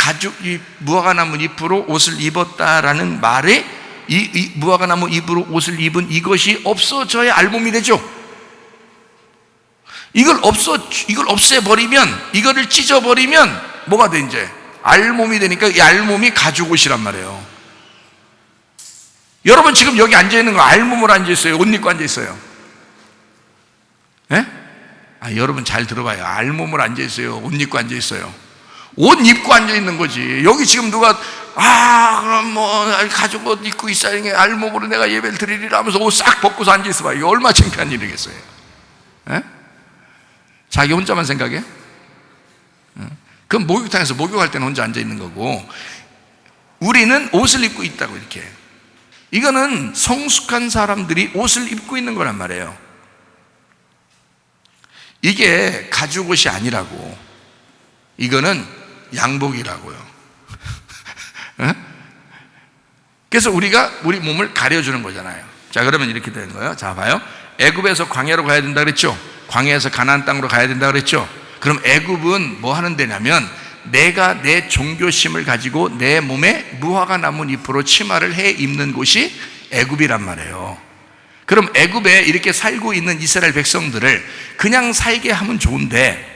무화과 나무 잎으로 옷을 입었다라는 말에 이 무화과 나무 잎으로 옷을 입은 이것이 없어져야 알몸이 되죠. 이걸 없애버리면, 이거를 찢어버리면 뭐가 돼 이제? 알몸이 되니까 이 알몸이 가죽옷이란 말이에요. 여러분 지금 여기 앉아있는 거 알몸으로 앉아있어요? 옷 입고 앉아있어요? 예? 여러분 잘 들어봐요. 알몸으로 앉아있어요? 옷 입고 앉아있어요? 옷 입고 앉아있는 거지. 여기 지금 누가 그럼 뭐 가죽옷 입고 있어야 알몸으로 내가 예배를 드리리라 하면서 옷 싹 벗고서 앉아있어 봐. 이게 얼마나 창피한 일이겠어요? 예? 자기 혼자만 생각해? 그럼 목욕탕에서 목욕할 때는 혼자 앉아있는 거고 우리는 옷을 입고 있다고 이렇게. 이거는 성숙한 사람들이 옷을 입고 있는 거란 말이에요. 이게 가죽옷이 아니라고. 이거는 양복이라고요. 그래서 우리가 우리 몸을 가려주는 거잖아요. 자, 그러면 이렇게 되는 거예요. 자, 봐요. 애굽에서 광야로 가야 된다 그랬죠? 광야에서 가나안 땅으로 가야 된다 그랬죠? 그럼 애굽은 뭐 하는 데냐면 내가 내 종교심을 가지고 내 몸에 무화과 나무 잎으로 치마를 해 입는 곳이 애굽이란 말이에요. 그럼 애굽에 이렇게 살고 있는 이스라엘 백성들을 그냥 살게 하면 좋은데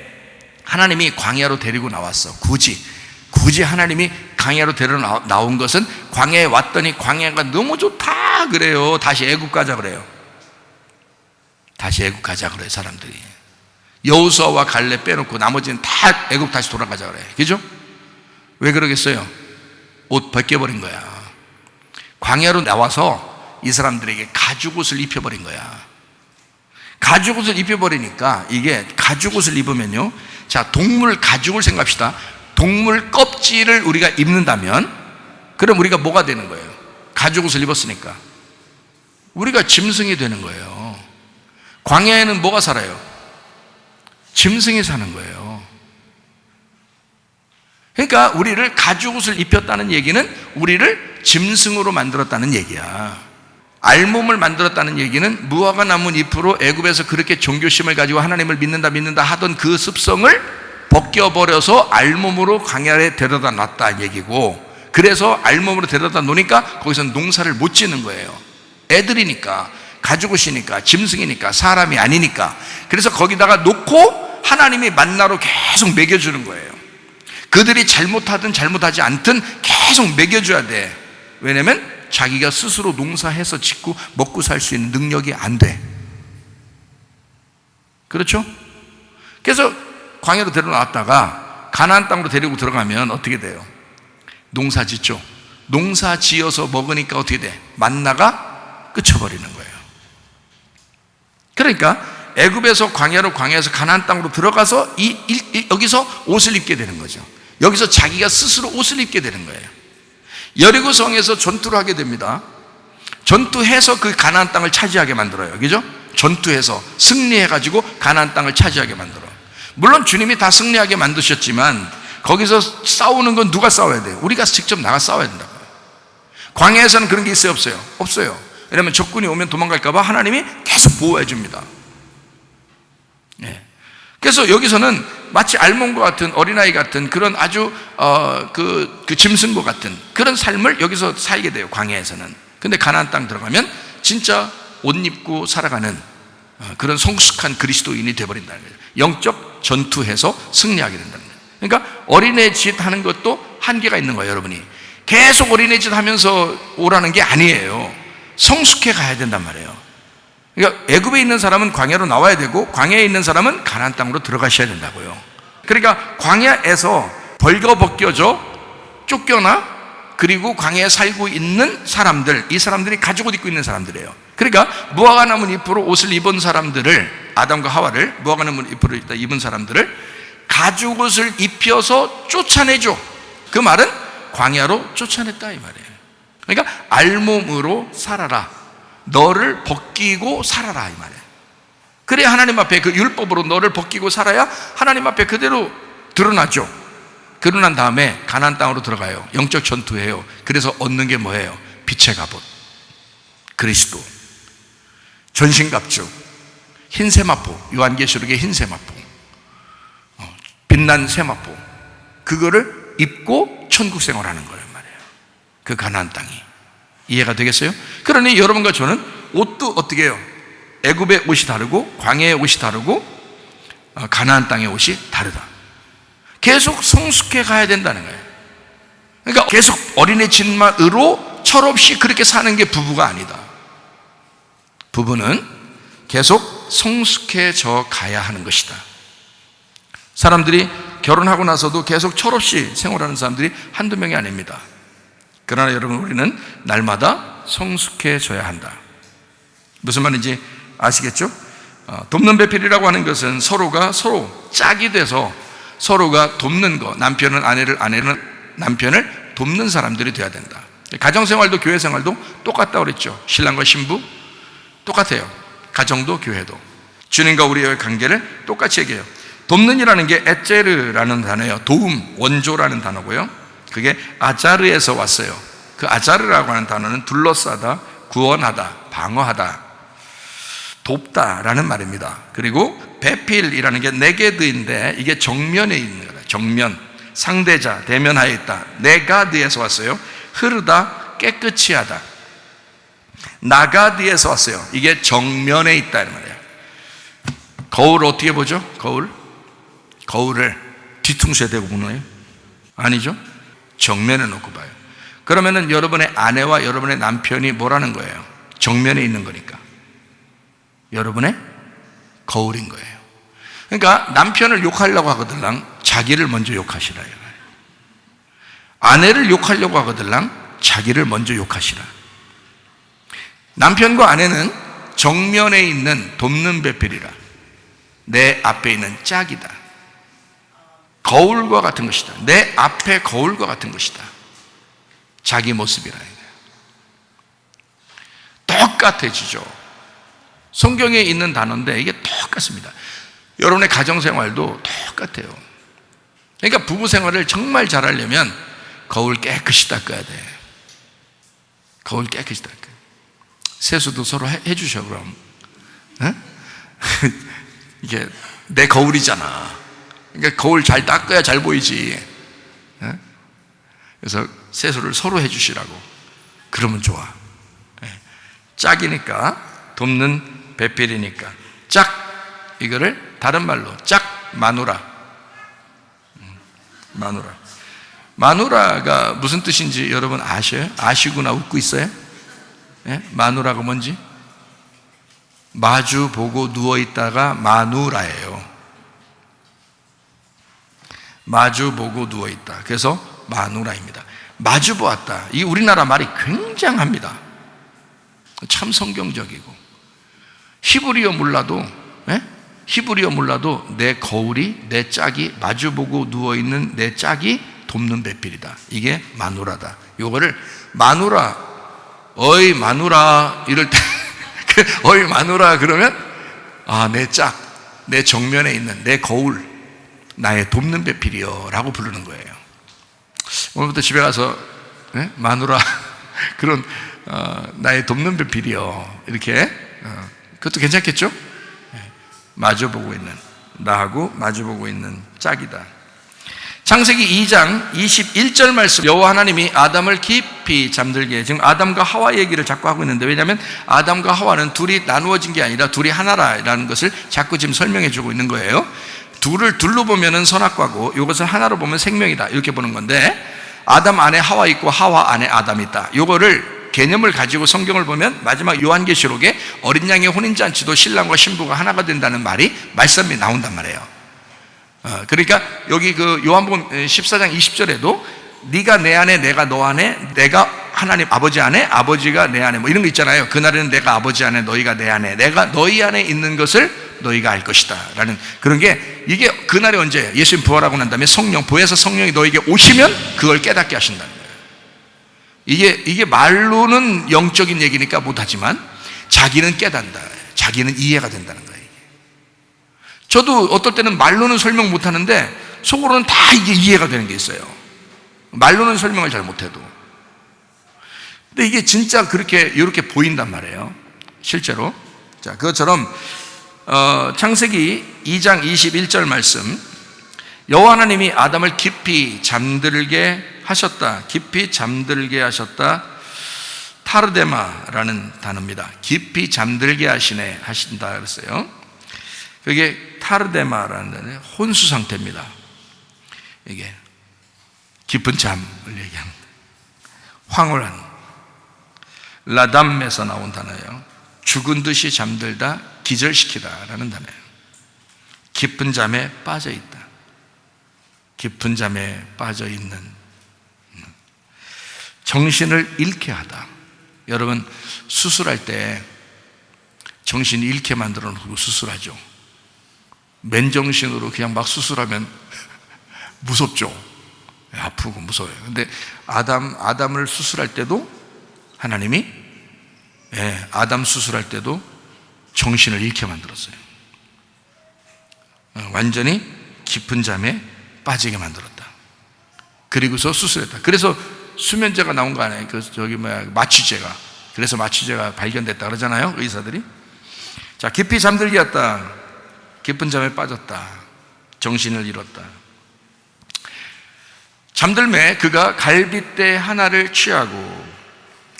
하나님이 광야로 데리고 나왔어. 굳이 하나님이 광야로 데리고 나온 것은 광야에 왔더니 광야가 너무 좋다 그래요. 다시 애굽 가자 그래요. 다시 애굽 가자 그래요. 사람들이 여호수아와 갈렙 빼놓고 나머지는 다 애굽 다시 돌아가자 그래요. 그죠? 왜 그러겠어요? 옷 벗겨버린 거야. 광야로 나와서 이 사람들에게 가죽옷을 입혀버린 거야. 가죽옷을 입혀버리니까 이게 가죽옷을 입으면요, 자, 동물 가죽을 생각합시다. 동물 껍질을 우리가 입는다면 그럼 우리가 뭐가 되는 거예요? 가죽옷을 입었으니까 우리가 짐승이 되는 거예요. 광야에는 뭐가 살아요? 짐승이 사는 거예요. 그러니까 우리를 가죽옷을 입혔다는 얘기는 우리를 짐승으로 만들었다는 얘기야. 알몸을 만들었다는 얘기는 무화과 나무 잎으로 애굽에서 그렇게 종교심을 가지고 하나님을 믿는다 하던 그 습성을 벗겨버려서 알몸으로 광야에 데려다 놨다는 얘기고, 그래서 알몸으로 데려다 놓으니까 거기서 농사를 못 짓는 거예요. 애들이니까, 가죽옷이니까, 짐승이니까, 사람이 아니니까. 그래서 거기다가 놓고 하나님이 만나로 계속 먹여주는 거예요. 그들이 잘못하든 잘못하지 않든 계속 먹여줘야 돼. 왜냐면 자기가 스스로 농사해서 짓고 먹고 살 수 있는 능력이 안 돼. 그렇죠? 그래서 광야로 데려놨다가 가나안 땅으로 데리고 들어가면 어떻게 돼요? 농사 짓죠. 농사 지어서 먹으니까 어떻게 돼? 만나가 끝쳐버리는 거예요. 그러니까 애굽에서 광야에서 가나안 땅으로 들어가서 여기서 옷을 입게 되는 거죠. 여기서 자기가 스스로 옷을 입게 되는 거예요. 여리고 성에서 전투를 하게 됩니다. 전투해서 그 가나안 땅을 차지하게 만들어요. 그죠? 전투해서 승리해가지고 가나안 땅을 차지하게 만들어. 물론 주님이 다 승리하게 만드셨지만 거기서 싸우는 건 누가 싸워야 돼요? 우리가 직접 나가 싸워야 된다고요. 광야에서는 그런 게 있어요? 없어요? 없어요. 왜냐하면 적군이 오면 도망갈까 봐 하나님이 계속 보호해 줍니다. 네. 그래서 여기서는 마치 알몸과 같은 어린아이 같은 그런 아주 그 짐승과 같은 그런 삶을 여기서 살게 돼요. 광야에서는. 근데 가나안 땅 들어가면 진짜 옷 입고 살아가는 그런 성숙한 그리스도인이 되어버린다는 거예요. 영적 전투해서 승리하게 된다는 거예요. 그러니까 어린애 짓 하는 것도 한계가 있는 거예요. 여러분이 계속 어린애 짓 하면서 오라는 게 아니에요. 성숙해 가야 된단 말이에요. 그러니까 애굽에 있는 사람은 광야로 나와야 되고 광야에 있는 사람은 가나안 땅으로 들어가셔야 된다고요. 그러니까 광야에서 벌거벗겨져 쫓겨나 그리고 광야에 살고 있는 사람들, 이 사람들이 가죽옷 입고 있는 사람들이에요. 그러니까 무화과 나무 잎으로 옷을 입은 사람들을, 아담과 하와를 무화과 나무 잎으로 입은 사람들을 가죽옷을 입혀서 쫓아내죠. 그 말은 광야로 쫓아냈다 이 말이에요. 그러니까 알몸으로 살아라, 너를 벗기고 살아라 이 말이에요. 그래야 하나님 앞에 그 율법으로 너를 벗기고 살아야 하나님 앞에 그대로 드러나죠. 드러난 다음에 가나안 땅으로 들어가요. 영적 전투해요. 그래서 얻는 게 뭐예요? 빛의 갑옷, 그리스도, 전신갑주, 흰 세마포, 요한계시록의 흰 세마포, 빛난 세마포, 그거를 입고 천국 생활하는 거란 말이에요. 그 가나안 땅이. 이해가 되겠어요? 그러니 여러분과 저는 옷도 어떻게 해요? 애굽의 옷이 다르고 광야의 옷이 다르고 가나안 땅의 옷이 다르다. 계속 성숙해 가야 된다는 거예요. 그러니까 계속 어린애 짓만으로 철없이 그렇게 사는 게 부부가 아니다. 부부는 계속 성숙해져 가야 하는 것이다. 사람들이 결혼하고 나서도 계속 철없이 생활하는 사람들이 한두 명이 아닙니다. 그러나 여러분, 우리는 날마다 성숙해져야 한다. 무슨 말인지 아시겠죠? 돕는 배필이라고 하는 것은 서로가 서로 짝이 돼서 서로가 돕는 거, 남편은 아내를, 아내는 남편을 돕는 사람들이 돼야 된다. 가정생활도 교회생활도 똑같다고 그랬죠. 신랑과 신부 똑같아요. 가정도 교회도. 주님과 우리의 관계를 똑같이 얘기해요. 돕는이라는 게 에제르라는 단어예요. 도움, 원조라는 단어고요. 그게 아자르에서 왔어요. 그 아자르라고 하는 단어는 둘러싸다, 구원하다, 방어하다, 돕다라는 말입니다. 그리고 배필이라는 게 네게드인데 이게 정면에 있는 거다. 정면, 상대자, 대면하에 있다. 네가드에서 왔어요. 흐르다, 깨끗이 하다. 나가드에서 왔어요. 이게 정면에 있다 이 말이에요. 거울 어떻게 보죠? 거울을 뒤통수에 대고 보는 거예요? 아니죠. 정면에 놓고 봐요. 그러면은 여러분의 아내와 여러분의 남편이 뭐라는 거예요? 정면에 있는 거니까 여러분의 거울인 거예요. 그러니까 남편을 욕하려고 하거들랑 자기를 먼저 욕하시라. 아내를 욕하려고 하거들랑 자기를 먼저 욕하시라. 남편과 아내는 정면에 있는 돕는 배필이라. 내 앞에 있는 짝이다. 거울과 같은 것이다. 내 앞에 거울과 같은 것이다. 자기 모습이라. 똑같아지죠. 성경에 있는 단어인데 이게 똑같습니다. 여러분의 가정생활도 똑같아요. 그러니까 부부생활을 정말 잘하려면 거울 깨끗이 닦아야 돼. 거울 깨끗이 닦아야 돼. 세수도 서로 해주셔. 그럼 이게 내 거울이잖아. 그러니까 거울 잘 닦아야 잘 보이지. 그래서 세수를 서로 해주시라고. 그러면 좋아. 짝이니까, 돕는 배필이니까. 짝, 이거를 다른 말로 짝 마누라. 마누라. 마누라가 무슨 뜻인지 여러분 아셔요? 아시구나 웃고 있어요? 마누라가 뭔지? 마주 보고 누워있다가 마누라예요. 마주 보고 누워있다. 그래서 마누라입니다. 마주 보았다. 이 우리나라 말이 굉장합니다. 참 성경적이고. 히브리어 몰라도 내 거울이, 내 짝이, 마주 보고 누워있는 내 짝이 돕는 배필이다. 이게 마누라다. 요거를 마누라, 어이 마누라 이럴 때 어이 마누라 그러면 내 짝, 내 정면에 있는 내 거울, 나의 돕는 배필이여 라고 부르는 거예요. 오늘부터 집에 가서 마누라 그런 나의 돕는 배필이여 이렇게 그것도 괜찮겠죠? 마주보고 있는, 나하고 마주보고 있는 짝이다. 창세기 2장 21절 말씀, 여호와 하나님이 아담을 깊이 잠들게 해. 지금 아담과 하와 얘기를 자꾸 하고 있는데, 왜냐하면 아담과 하와는 둘이 나누어진 게 아니라 둘이 하나라라는 것을 자꾸 지금 설명해 주고 있는 거예요. 둘을 둘로 보면은 선악과고 이것을 하나로 보면 생명이다 이렇게 보는 건데, 아담 안에 하와 있고 하와 안에 아담이 있다. 이거를 개념을 가지고 성경을 보면 마지막 요한계시록에 어린 양의 혼인잔치도 신랑과 신부가 하나가 된다는 말씀이 나온단 말이에요. 그러니까 여기 그 요한복음 14장 20절에도 네가 내 안에 내가 너 안에 내가 하나님 아버지 안에 아버지가 내 안에 뭐 이런 거 있잖아요. 그날에는 내가 아버지 안에 너희가 내 안에 내가 너희 안에 있는 것을 너희가 알 것이다 라는 그런 게 이게 그날이 언제예요? 예수님 부활하고 난 다음에 성령 보혜사 성령이 너에게 오시면 그걸 깨닫게 하신다는 거예요. 이게 말로는 영적인 얘기니까 못하지만 자기는 깨닫는다. 자기는 이해가 된다는 거예요. 저도 어떨 때는 말로는 설명 못하는데 속으로는 다 이게 이해가 되는 게 있어요. 말로는 설명을 잘 못해도. 근데 이게 진짜 이렇게 보인단 말이에요. 실제로. 자, 그것처럼 창세기 2장 21절 말씀, 여호와 하나님이 아담을 깊이 잠들게 하셨다. 깊이 잠들게 하셨다. 타르데마라는 단어입니다. 깊이 잠들게 하신다 그랬어요. 그게 타르데마라는 단어는 혼수 상태입니다. 이게 깊은 잠을 얘기합니다. 황홀한 라담에서 나온 단어예요. 죽은 듯이 잠들다, 기절시키다 라는 단어예요. 깊은 잠에 빠져있다. 깊은 잠에 빠져있는, 정신을 잃게 하다. 여러분 수술할 때 정신 잃게 만들어 놓고 수술하죠. 맨정신으로 그냥 막 수술하면 무섭죠. 아프고 무서워요. 근데 아담을 수술할 때도 하나님이 아담 수술할 때도 정신을 잃게 만들었어요. 완전히 깊은 잠에 빠지게 만들었다. 그리고서 수술했다. 그래서 수면제가 나온 거 아니에요? 마취제가. 그래서 마취제가 발견됐다 그러잖아요, 의사들이. 자, 깊이 잠들게 했다. 깊은 잠에 빠졌다. 정신을 잃었다. 잠들매 그가 갈빗대 하나를 취하고,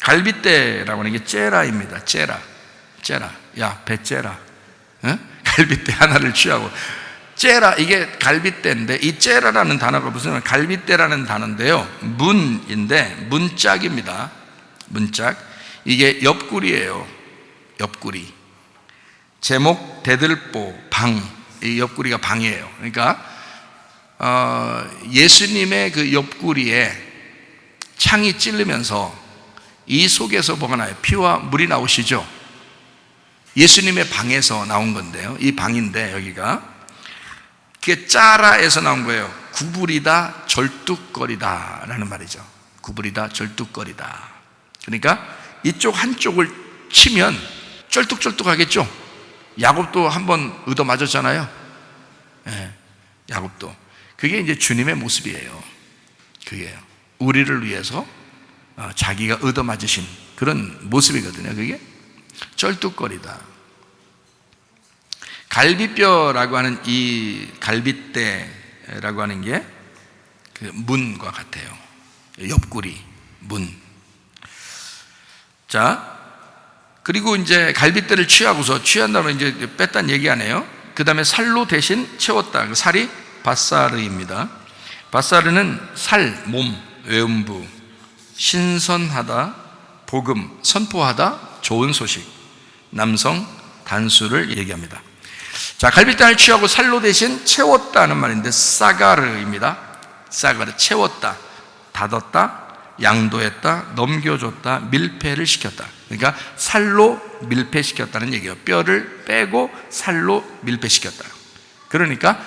갈빗대라고 하는 게 째라입니다. 째라. 야, 배 째라. 갈빗대 하나를 취하고. 째라, 이게 갈빗대인데, 이 째라라는 단어가 무슨 갈빗대라는 단어인데요, 문인데 문짝입니다. 문짝. 이게 옆구리예요. 옆구리. 제목 대들보 방. 이 옆구리가 방이에요. 그러니까 예수님의 그 옆구리에 창이 찔르면서 이 속에서 뭐가 나요? 피와 물이 나오시죠. 예수님의 방에서 나온 건데요, 이 방인데 여기가 그게 짜라에서 나온 거예요. 구부리다 절뚝거리다 라는 말이죠. 구부리다 절뚝거리다. 그러니까 이쪽 한쪽을 치면 쩔뚝쩔뚝하겠죠. 야곱도 한번 얻어 맞았잖아요. 야곱도. 그게 이제 주님의 모습이에요. 그게 우리를 위해서 자기가 얻어 맞으신 그런 모습이거든요. 그게 쩔뚝거리다. 갈비뼈라고 하는 이 갈빗대라고 하는 게 그 문과 같아요. 옆구리, 문. 자, 그리고 이제 갈빗대를 취하고서, 취한 다음에 이제 뺐다는 얘기 안 해요. 그 다음에 살로 대신 채웠다. 그 살이 바사르입니다. 바사르는 살, 몸, 외음부, 신선하다, 복음, 선포하다, 좋은 소식, 남성, 단수를 얘기합니다. 자, 갈빗대를 취하고 살로 대신 채웠다는 말인데 사가르입니다. 사가르, 채웠다, 닫았다, 양도했다, 넘겨줬다, 밀폐를 시켰다. 그러니까 살로 밀폐시켰다는 얘기예요. 뼈를 빼고 살로 밀폐시켰다. 그러니까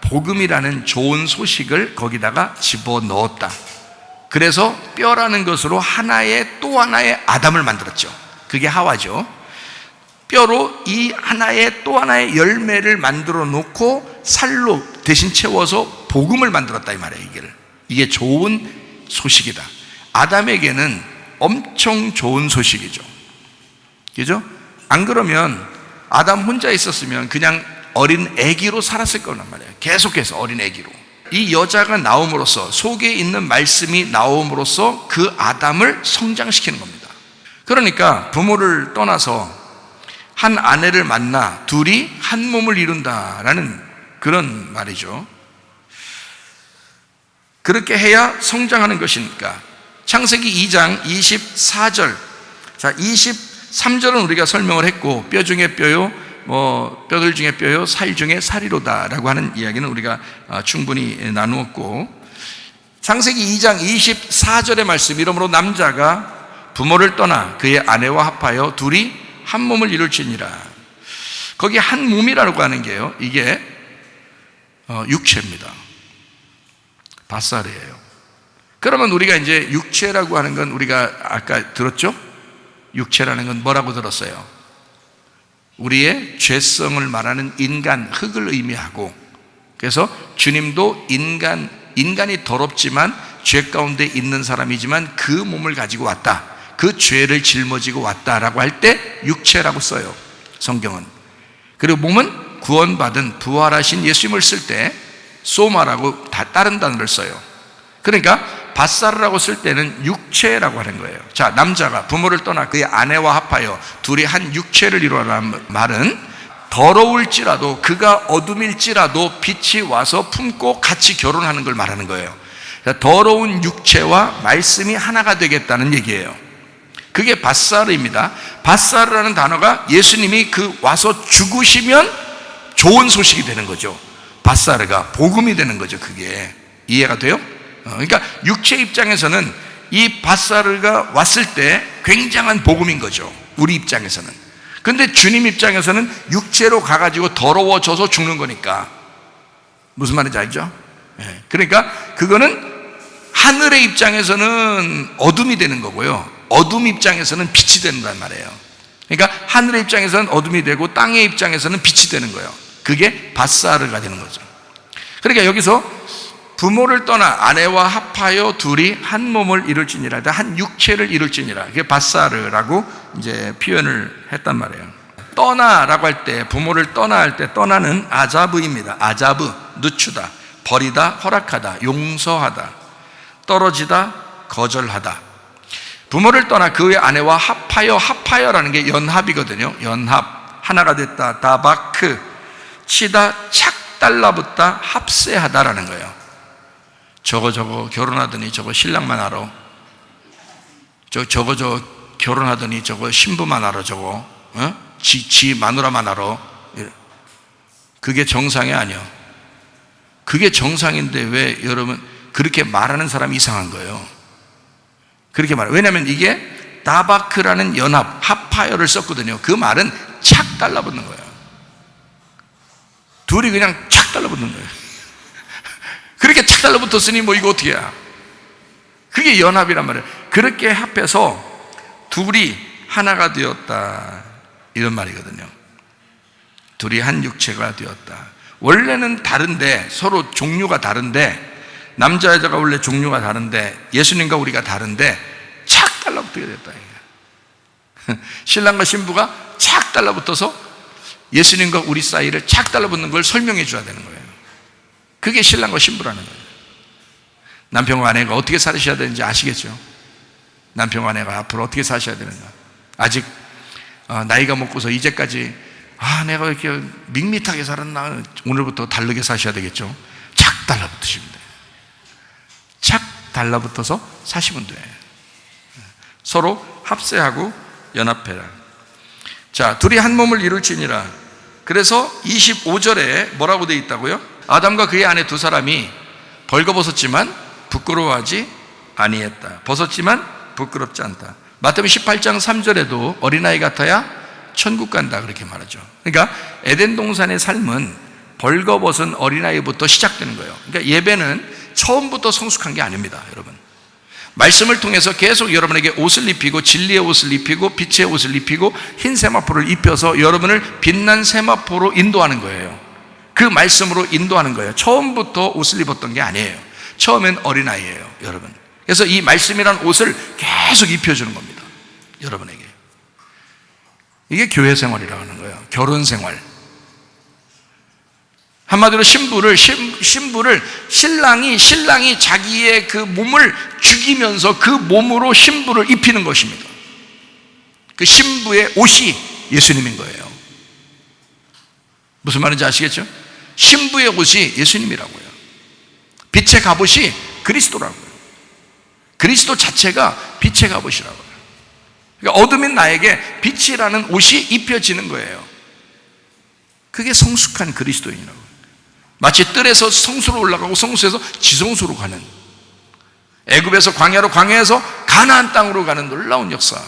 복음이라는 좋은 소식을 거기다가 집어넣었다. 그래서 뼈라는 것으로 또 하나의 아담을 만들었죠. 그게 하와죠. 뼈로 이 또 하나의 열매를 만들어 놓고 살로 대신 채워서 복음을 만들었다 이 말이에요. 이게 좋은 소식이다. 아담에게는 엄청 좋은 소식이죠. 그죠? 안 그러면 아담 혼자 있었으면 그냥 어린 아기로 살았을 거란 말이에요. 계속해서 어린 아기로. 이 여자가 나옴으로써, 속에 있는 말씀이 나옴으로써 그 아담을 성장시키는 겁니다. 그러니까 부모를 떠나서 한 아내를 만나 둘이 한 몸을 이룬다라는 그런 말이죠. 그렇게 해야 성장하는 것이니까. 창세기 2장 24절. 자, 23절은 우리가 설명을 했고, 뼈 중에 뼈요 뼈들 중에 뼈요 살 중에 살이로다라고 하는 이야기는 우리가 충분히 나누었고, 창세기 2장 24절의 말씀, 이러므로 남자가 부모를 떠나 그의 아내와 합하여 둘이 한 몸을 이룰지니라. 거기 한 몸이라고 하는 게요, 이게 육체입니다. 밧살이에요. 그러면 우리가 이제 육체라고 하는 건 우리가 아까 들었죠? 육체라는 건 뭐라고 들었어요? 우리의 죄성을 말하는 인간, 흙을 의미하고, 그래서 주님도 인간이 더럽지만 죄 가운데 있는 사람이지만 그 몸을 가지고 왔다, 그 죄를 짊어지고 왔다라고 할 때 육체라고 써요, 성경은. 그리고 몸은 구원받은 부활하신 예수님을 쓸 때 소마라고 다른 단어를 써요. 그러니까 밧살이라고 쓸 때는 육체라고 하는 거예요. 자, 남자가 부모를 떠나 그의 아내와 합하여 둘이 한 육체를 이루라는 말은 더러울지라도, 그가 어둠일지라도 빛이 와서 품고 같이 결혼하는 걸 말하는 거예요. 더러운 육체와 말씀이 하나가 되겠다는 얘기예요. 그게 밧살입니다. 밧살이라는 단어가 예수님이 와서 죽으시면 좋은 소식이 되는 거죠. 밧살가 복음이 되는 거죠. 그게 이해가 돼요? 그러니까 육체 입장에서는 이 밧살가 왔을 때 굉장한 복음인 거죠, 우리 입장에서는. 근데 주님 입장에서는 육체로 가가지고 더러워져서 죽는 거니까. 무슨 말인지 알죠? 그러니까 그거는 하늘의 입장에서는 어둠이 되는 거고요, 어둠 입장에서는 빛이 된단 말이에요. 그러니까 하늘의 입장에서는 어둠이 되고 땅의 입장에서는 빛이 되는 거예요. 그게 밧살가 되는 거죠. 그러니까 여기서 부모를 떠나 아내와 합하여 둘이 한 몸을 이룰지니라, 한 육체를 이룰지니라, 그게 밧살이라고 이제 표현을 했단 말이에요. 떠나라고 할 때, 부모를 떠나 할 때 떠나는 아자브입니다. 아자브, 늦추다, 버리다, 허락하다, 용서하다, 떨어지다, 거절하다. 부모를 떠나 그의 아내와 합하여, 합하여라는 게 연합이거든요. 연합, 하나가 됐다, 다바크, 치다, 착 달라붙다, 합세하다라는 거예요. 저거 결혼하더니 저거 신랑만 알아, 저거 결혼하더니 저거 신부만 알아, 저거 지 마누라만 알아. 그게 정상이 아니야. 그게 정상인데 왜 여러분 그렇게 말하는 사람이 이상한 거예요. 그렇게 말해요. 왜냐하면 이게 다바크라는 연합, 합하여를 썼거든요. 그 말은 착 달라붙는 거예요. 둘이 그냥 착 달라붙는 거예요. 그렇게 착 달라붙었으니 뭐 이거 어떻게 해야. 그게 연합이란 말이에요. 그렇게 합해서 둘이 하나가 되었다, 이런 말이거든요. 둘이 한 육체가 되었다. 원래는 다른데, 서로 종류가 다른데, 남자 여자가 원래 종류가 다른데, 예수님과 우리가 다른데 착 달라붙게 됐다. 신랑과 신부가 착 달라붙어서 예수님과 우리 사이를 착 달라붙는 걸 설명해 줘야 되는 거예요. 그게 신랑과 신부라는 거예요. 남편과 아내가 어떻게 살으셔야 되는지 아시겠죠? 남편과 아내가 앞으로 어떻게 사셔야 되는가. 아직 나이가 먹고서 이제까지 내가 왜 이렇게 밋밋하게 살았나, 오늘부터 다르게 사셔야 되겠죠. 착 달라붙으시면 돼요. 착 달라붙어서 사시면 돼. 서로 합세하고 연합해라. 자, 둘이 한 몸을 이룰지니라. 그래서 25절에 뭐라고 되어 있다고요? 아담과 그의 아내 두 사람이 벌거벗었지만 부끄러워하지 아니했다. 벗었지만 부끄럽지 않다. 마태복음 18장 3절에도 어린아이 같아야 천국 간다, 그렇게 말하죠. 그러니까 에덴 동산의 삶은 벌거벗은 어린아이부터 시작되는 거예요. 그러니까 예배는 처음부터 성숙한 게 아닙니다, 여러분. 말씀을 통해서 계속 여러분에게 옷을 입히고, 진리의 옷을 입히고, 빛의 옷을 입히고, 흰 세마포를 입혀서 여러분을 빛난 세마포로 인도하는 거예요. 그 말씀으로 인도하는 거예요. 처음부터 옷을 입었던 게 아니에요. 처음엔 어린아이예요, 여러분. 그래서 이 말씀이란 옷을 계속 입혀주는 겁니다, 여러분에게. 이게 교회 생활이라고 하는 거예요. 결혼 생활. 한마디로 신랑이 자기의 그 몸을 죽이면서 그 몸으로 신부를 입히는 것입니다. 그 신부의 옷이 예수님인 거예요. 무슨 말인지 아시겠죠? 신부의 옷이 예수님이라고요. 빛의 갑옷이 그리스도라고요. 그리스도 자체가 빛의 갑옷이라고요. 그러니까 어둠인 나에게 빛이라는 옷이 입혀지는 거예요. 그게 성숙한 그리스도인이라고. 마치 뜰에서 성수로 올라가고 성수에서 지성수로 가는, 애굽에서 광야로, 광야에서 가나안 땅으로 가는 놀라운 역사.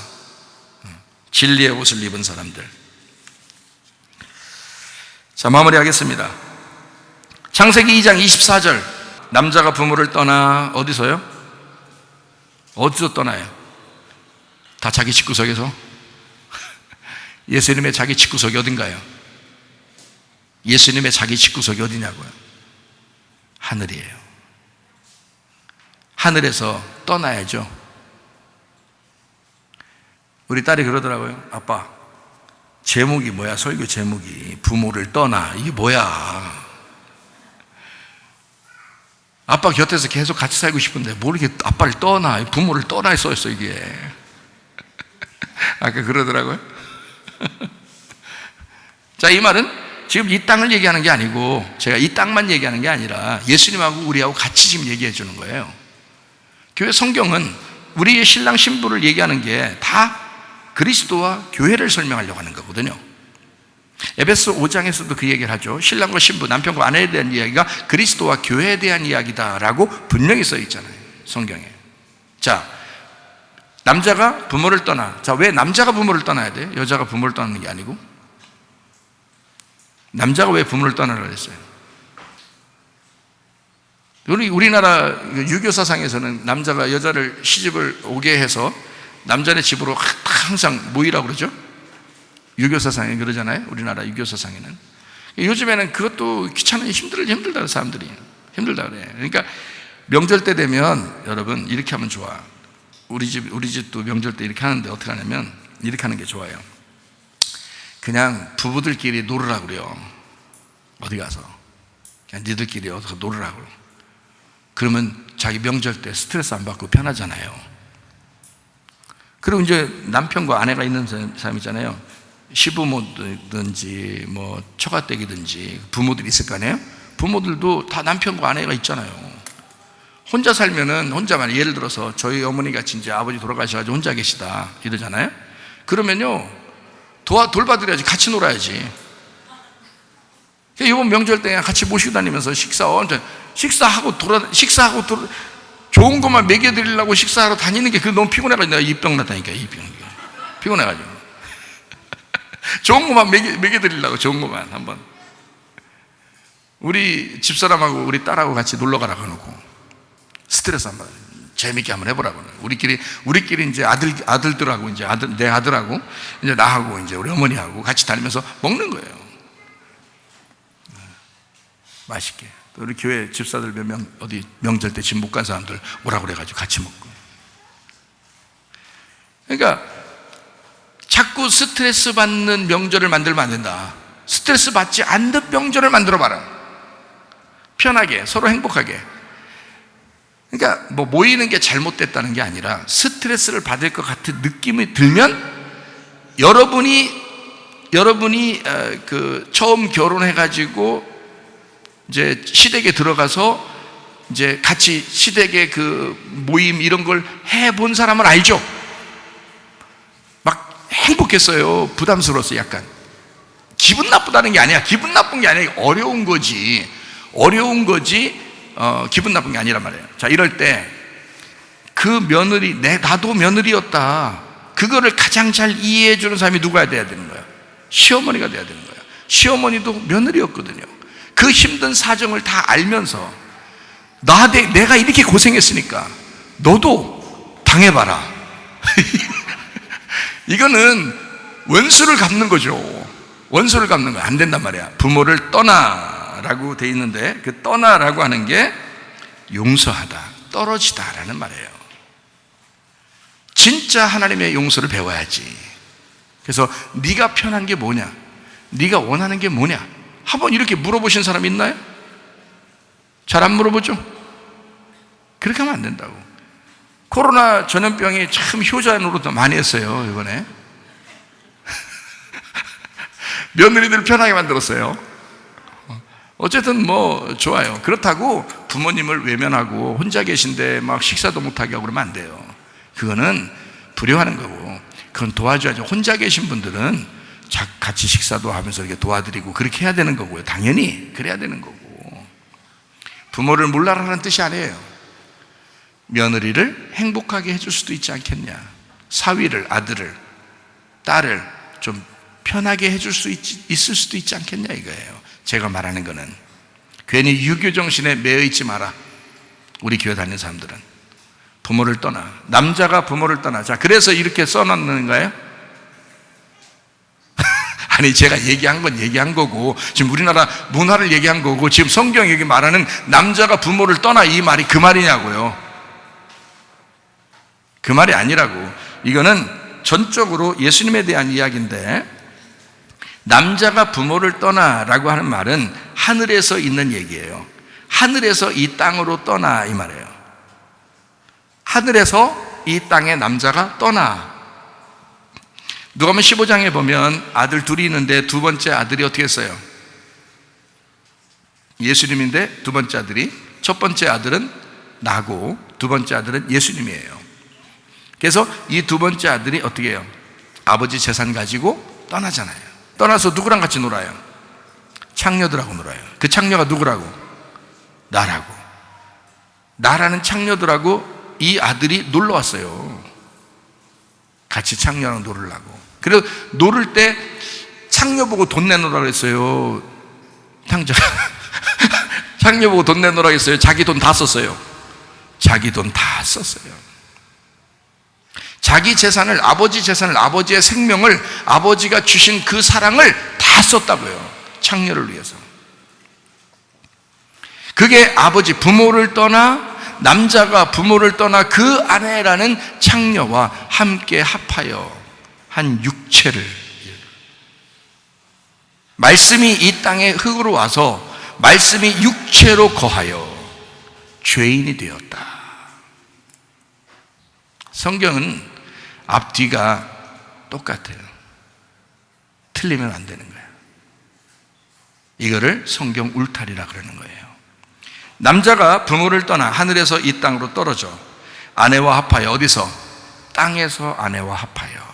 진리의 옷을 입은 사람들. 자, 마무리하겠습니다. 창세기 2장 24절, 남자가 부모를 떠나 어디서요? 어디서 떠나요? 다 자기 집구석에서? 예수님의 자기 집구석이 어딘가요? 예수님의 자기 집구석이 어디냐고요? 하늘이에요. 하늘에서 떠나야죠. 우리 딸이 그러더라고요. 아빠, 제목이 뭐야? 설교 제목이 부모를 떠나. 이게 뭐야? 아빠 곁에서 계속 같이 살고 싶은데 뭘 이렇게 아빠를 떠나, 부모를 떠나 써있어 이게. 아까 그러더라고요. 자, 이 말은 지금 이 땅을 얘기하는 게 아니고, 제가 이 땅만 얘기하는 게 아니라 예수님하고 우리하고 같이 지금 얘기해 주는 거예요. 교회 성경은 우리의 신랑 신부를 얘기하는 게 다 그리스도와 교회를 설명하려고 하는 거거든요. 에베소 5장에서도 그 얘기를 하죠. 신랑과 신부, 남편과 아내에 대한 이야기가 그리스도와 교회에 대한 이야기다라고 분명히 써 있잖아요, 성경에. 자, 남자가 부모를 떠나. 자, 왜 남자가 부모를 떠나야 돼? 여자가 부모를 떠나는 게 아니고? 남자가 왜 부모를 떠나라고 했어요? 우리나라 유교사상에서는 남자가 여자를 시집을 오게 해서 남자네 집으로 항상 모이라고 그러죠? 유교사상에 그러잖아요. 우리나라 유교사상에는. 요즘에는 그것도 귀찮으니 힘들다 사람들이. 힘들다 그래. 그러니까 명절 때 되면 여러분 이렇게 하면 좋아. 우리 집도 명절 때 이렇게 하는데 어떻게 하냐면 이렇게 하는 게 좋아요. 그냥 부부들끼리 놀으라고 그래요. 어디 가서 그냥 니들끼리 어디서 놀으라고. 그러면 자기 명절 때 스트레스 안 받고 편하잖아요. 그리고 이제 남편과 아내가 있는 사람 있잖아요. 시부모든지 뭐 처가댁이든지 부모들이 있을 거 아니에요. 부모들도 다 남편과 아내가 있잖아요. 혼자 살면은 혼자만, 예를 들어서 저희 어머니 같이 이제 아버지 돌아가셔가지고 혼자 계시다 이러잖아요. 그러면요 돌봐드려야지. 같이 놀아야지. 이번 명절 때 같이 모시고 다니면서 식사하고 좋은 것만 먹여드리려고 식사하러 다니는 게 너무 피곤해가지고 내가 입병 났다니까. 피곤해가지고 좋은 것만 먹여드리려고, 좋은 것만. 한번 우리 집사람하고 우리 딸하고 같이 놀러 가라고 해놓고 스트레스 한번 재밌게 한번 해보라고. 우리끼리 이제 아들들하고 이제 내 아들하고 이제 나하고 이제 우리 어머니하고 같이 다니면서 먹는 거예요. 맛있게. 또 우리 교회 집사들 몇 명 어디 명절 때 집 못 간 사람들 오라고 그래가지고 같이 먹고. 그러니까 자꾸 스트레스 받는 명절을 만들면 안 된다. 스트레스 받지 않는 명절을 만들어 봐라. 편하게, 서로 행복하게. 그러니까 뭐 모이는 게 잘못됐다는 게 아니라 스트레스를 받을 것 같은 느낌이 들면 여러분이 처음 결혼해가지고 이제 시댁에 들어가서 이제 같이 시댁의 그 모임 이런 걸 해본 사람은 알죠? 막 행복했어요. 부담스러웠어요. 약간 기분 나쁘다는 게 아니야. 기분 나쁜 게 아니라 어려운 거지. 기분 나쁜 게 아니란 말이에요. 자, 이럴 때 그 며느리, 나도 며느리였다, 그거를 가장 잘 이해해 주는 사람이 누가 돼야 되는 거야? 시어머니가 돼야 되는 거야. 시어머니도 며느리였거든요. 그 힘든 사정을 다 알면서 내가 이렇게 고생했으니까 너도 당해봐라. 이거는 원수를 갚는 거죠. 원수를 갚는 거 안 된단 말이야. 부모를 떠나라고 돼 있는데 그 떠나라고 하는 게 용서하다, 떨어지다라는 말이에요. 진짜 하나님의 용서를 배워야지. 그래서 네가 편한 게 뭐냐, 네가 원하는 게 뭐냐, 한번 이렇게 물어보신 사람 있나요? 잘 안 물어보죠? 그렇게 하면 안 된다고. 코로나 전염병이 참 효자 노릇도 많이 했어요, 이번에. 며느리들 편하게 만들었어요. 어쨌든 뭐 좋아요. 그렇다고 부모님을 외면하고 혼자 계신데 막 식사도 못하게 하고 그러면 안 돼요. 그거는 불효하는 거고, 그건 도와줘야죠. 혼자 계신 분들은 같이 식사도 하면서 이렇게 도와드리고 그렇게 해야 되는 거고요. 당연히 그래야 되는 거고. 부모를 몰라라는 뜻이 아니에요. 며느리를 행복하게 해줄 수도 있지 않겠냐. 사위를, 아들을, 딸을 좀 편하게 해줄 수 있을 수도 있지 않겠냐 이거예요. 제가 말하는 거는 괜히 유교 정신에 매여 있지 마라. 우리 교회 다니는 사람들은 부모를 떠나, 남자가 부모를 떠나. 자, 그래서 이렇게 써놨는 거예요? 아니, 제가 얘기한 건 얘기한 거고, 지금 우리나라 문화를 얘기한 거고, 지금 성경이 여기 말하는 남자가 부모를 떠나 이 말이 그 말이냐고요. 그 말이 아니라고. 이거는 전적으로 예수님에 대한 이야기인데, 남자가 부모를 떠나라고 하는 말은 하늘에서 있는 얘기예요. 하늘에서 이 땅으로 떠나 이 말이에요. 하늘에서 이 땅에 남자가 떠나. 누가복음 15장에 보면 아들 둘이 있는데 두 번째 아들이 어떻게 했어요? 예수님인데 두 번째 아들이, 첫 번째 아들은 나고 두 번째 아들은 예수님이에요. 그래서 이 두 번째 아들이 어떻게 해요? 아버지 재산 가지고 떠나잖아요. 떠나서 누구랑 같이 놀아요? 창녀들하고 놀아요. 그 창녀가 누구라고? 나라고. 나라는 창녀들하고 이 아들이 놀러 왔어요. 같이 창녀랑 놀으려고. 그래서 놀을 때 창녀 보고 돈 내놓으라 그랬어요. 창녀 보고 돈 내놓으라 그랬어요. 자기 돈 다 썼어요. 자기 돈 다 썼어요. 자기 재산을, 아버지 재산을, 아버지의 생명을, 아버지가 주신 그 사랑을 다 썼다고요. 창녀를 위해서. 그게 아버지, 부모를 떠나, 남자가 부모를 떠나 그 아내라는 창녀와 함께 합하여 한 육체를, 말씀이 이 땅에 흙으로 와서 말씀이 육체로 거하여 죄인이 되었다. 성경은 앞뒤가 똑같아요. 틀리면 안 되는 거예요. 이거를 성경 울타리라 그러는 거예요. 남자가 부모를 떠나 하늘에서 이 땅으로 떨어져 아내와 합하여, 어디서? 땅에서 아내와 합하여.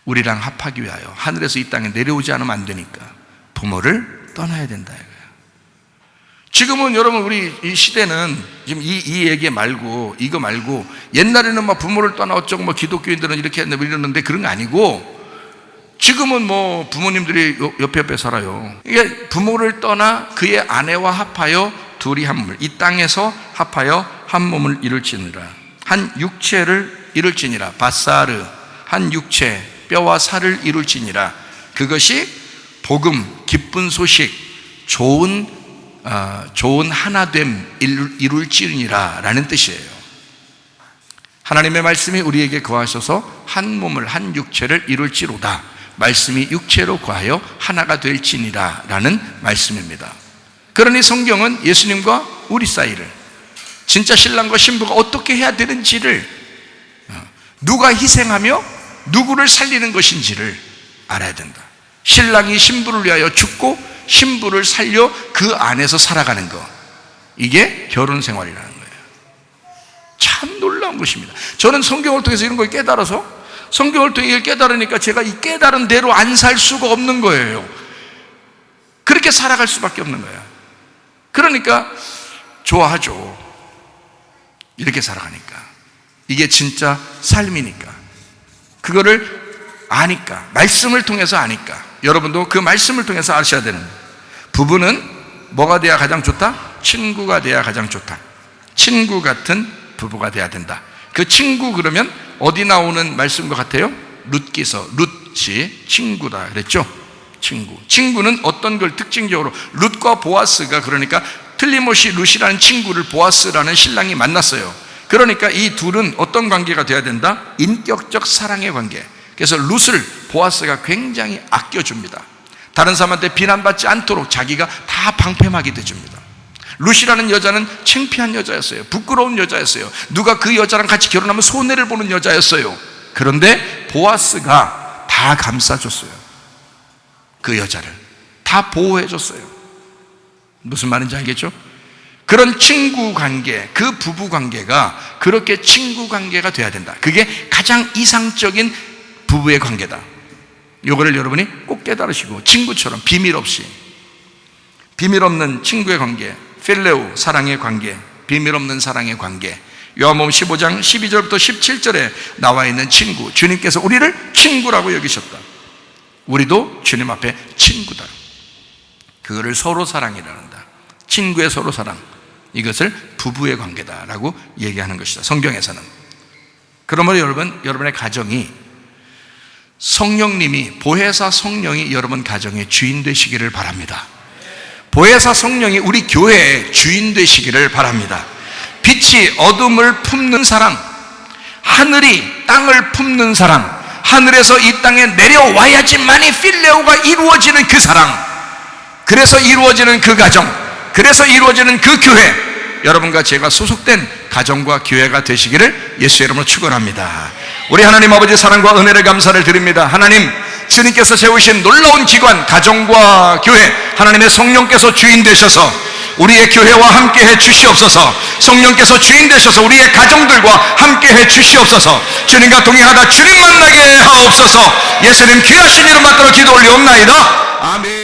우리랑 합하기 위하여 하늘에서 이 땅에 내려오지 않으면 안 되니까 부모를 떠나야 된다 이거예요. 지금은 여러분, 우리 이 시대는 지금 이 얘기 말고, 이거 말고, 옛날에는 막 부모를 떠나 어쩌고 뭐 기독교인들은 이렇게 했는데 이러는데 그런 거 아니고, 지금은 뭐 부모님들이 옆에 살아요. 이게 부모를 떠나 그의 아내와 합하여 둘이 한 몸을, 이 땅에서 합하여 한 몸을 이룰지니라. 한 육체를 이룰지니라. 바사르, 한 육체, 뼈와 살을 이룰지니라. 그것이 복음, 기쁜 소식, 좋은 하나됨 이룰지니라 라는 뜻이에요. 하나님의 말씀이 우리에게 거하셔서 한 몸을, 한 육체를 이룰지로다. 말씀이 육체로 거하여 하나가 될지니라 라는 말씀입니다. 그러니 성경은 예수님과 우리 사이를, 진짜 신랑과 신부가 어떻게 해야 되는지를, 누가 희생하며 누구를 살리는 것인지를 알아야 된다. 신랑이 신부를 위하여 죽고 신부를 살려 그 안에서 살아가는 것, 이게 결혼 생활이라는 거예요. 참 놀라운 것입니다. 저는 성경을 통해서 이런 걸 깨달아서, 성경을 통해 깨달으니까 제가 이 깨달은 대로 안 살 수가 없는 거예요. 그렇게 살아갈 수밖에 없는 거예요. 그러니까 좋아하죠. 이렇게 살아가니까. 이게 진짜 삶이니까. 그거를 아니까, 말씀을 통해서 아니까. 여러분도 그 말씀을 통해서 아셔야 되는 거예요. 부부는 뭐가 돼야 가장 좋다? 친구가 돼야 가장 좋다. 친구 같은 부부가 돼야 된다. 그 친구, 그러면 어디 나오는 말씀과 같아요? 룻기서, 룻이 친구다 그랬죠? 친구. 친구는 어떤 걸 특징적으로, 룻과 보아스가, 그러니까 틀림없이 룻이라는 친구를 보아스라는 신랑이 만났어요. 그러니까 이 둘은 어떤 관계가 돼야 된다? 인격적 사랑의 관계. 그래서 룻을 보아스가 굉장히 아껴줍니다. 다른 사람한테 비난받지 않도록 자기가 다 방패막이 돼줍니다. 룻이라는 여자는 창피한 여자였어요. 부끄러운 여자였어요. 누가 그 여자랑 같이 결혼하면 손해를 보는 여자였어요. 그런데 보아스가 다 감싸줬어요. 그 여자를 다 보호해줬어요. 무슨 말인지 알겠죠? 그런 친구 관계, 그 부부 관계가 그렇게 친구 관계가 돼야 된다. 그게 가장 이상적인 부부의 관계다. 요거를 여러분이 꼭 깨달으시고, 친구처럼 비밀 없이, 비밀 없는 친구의 관계, 필레오, 사랑의 관계, 비밀 없는 사랑의 관계. 요한복음 15장 12절부터 17절에 나와 있는 친구, 주님께서 우리를 친구라고 여기셨다. 우리도 주님 앞에 친구다. 그거를 서로 사랑이란다. 친구의 서로 사랑, 이것을 부부의 관계다라고 얘기하는 것이다, 성경에서는. 그러므로 여러분의 가정이 성령님이, 보혜사 성령이 여러분 가정의 주인 되시기를 바랍니다. 보혜사 성령이 우리 교회의 주인 되시기를 바랍니다. 빛이 어둠을 품는 사랑, 하늘이 땅을 품는 사랑, 하늘에서 이 땅에 내려와야지만이 필레오가 이루어지는 그 사랑, 그래서 이루어지는 그 가정, 그래서 이루어지는 그 교회, 여러분과 제가 소속된 가정과 교회가 되시기를 예수의 이름으로 축원합니다. 우리 하나님 아버지 사랑과 은혜를 감사를 드립니다. 하나님, 주님께서 세우신 놀라운 기관, 가정과 교회, 하나님의 성령께서 주인 되셔서 우리의 교회와 함께 해 주시옵소서. 성령께서 주인 되셔서 우리의 가정들과 함께 해 주시옵소서. 주님과 동행하다 주님 만나게 하옵소서. 예수님 귀하신 이름 받들어 기도 올리옵나이다. 아멘.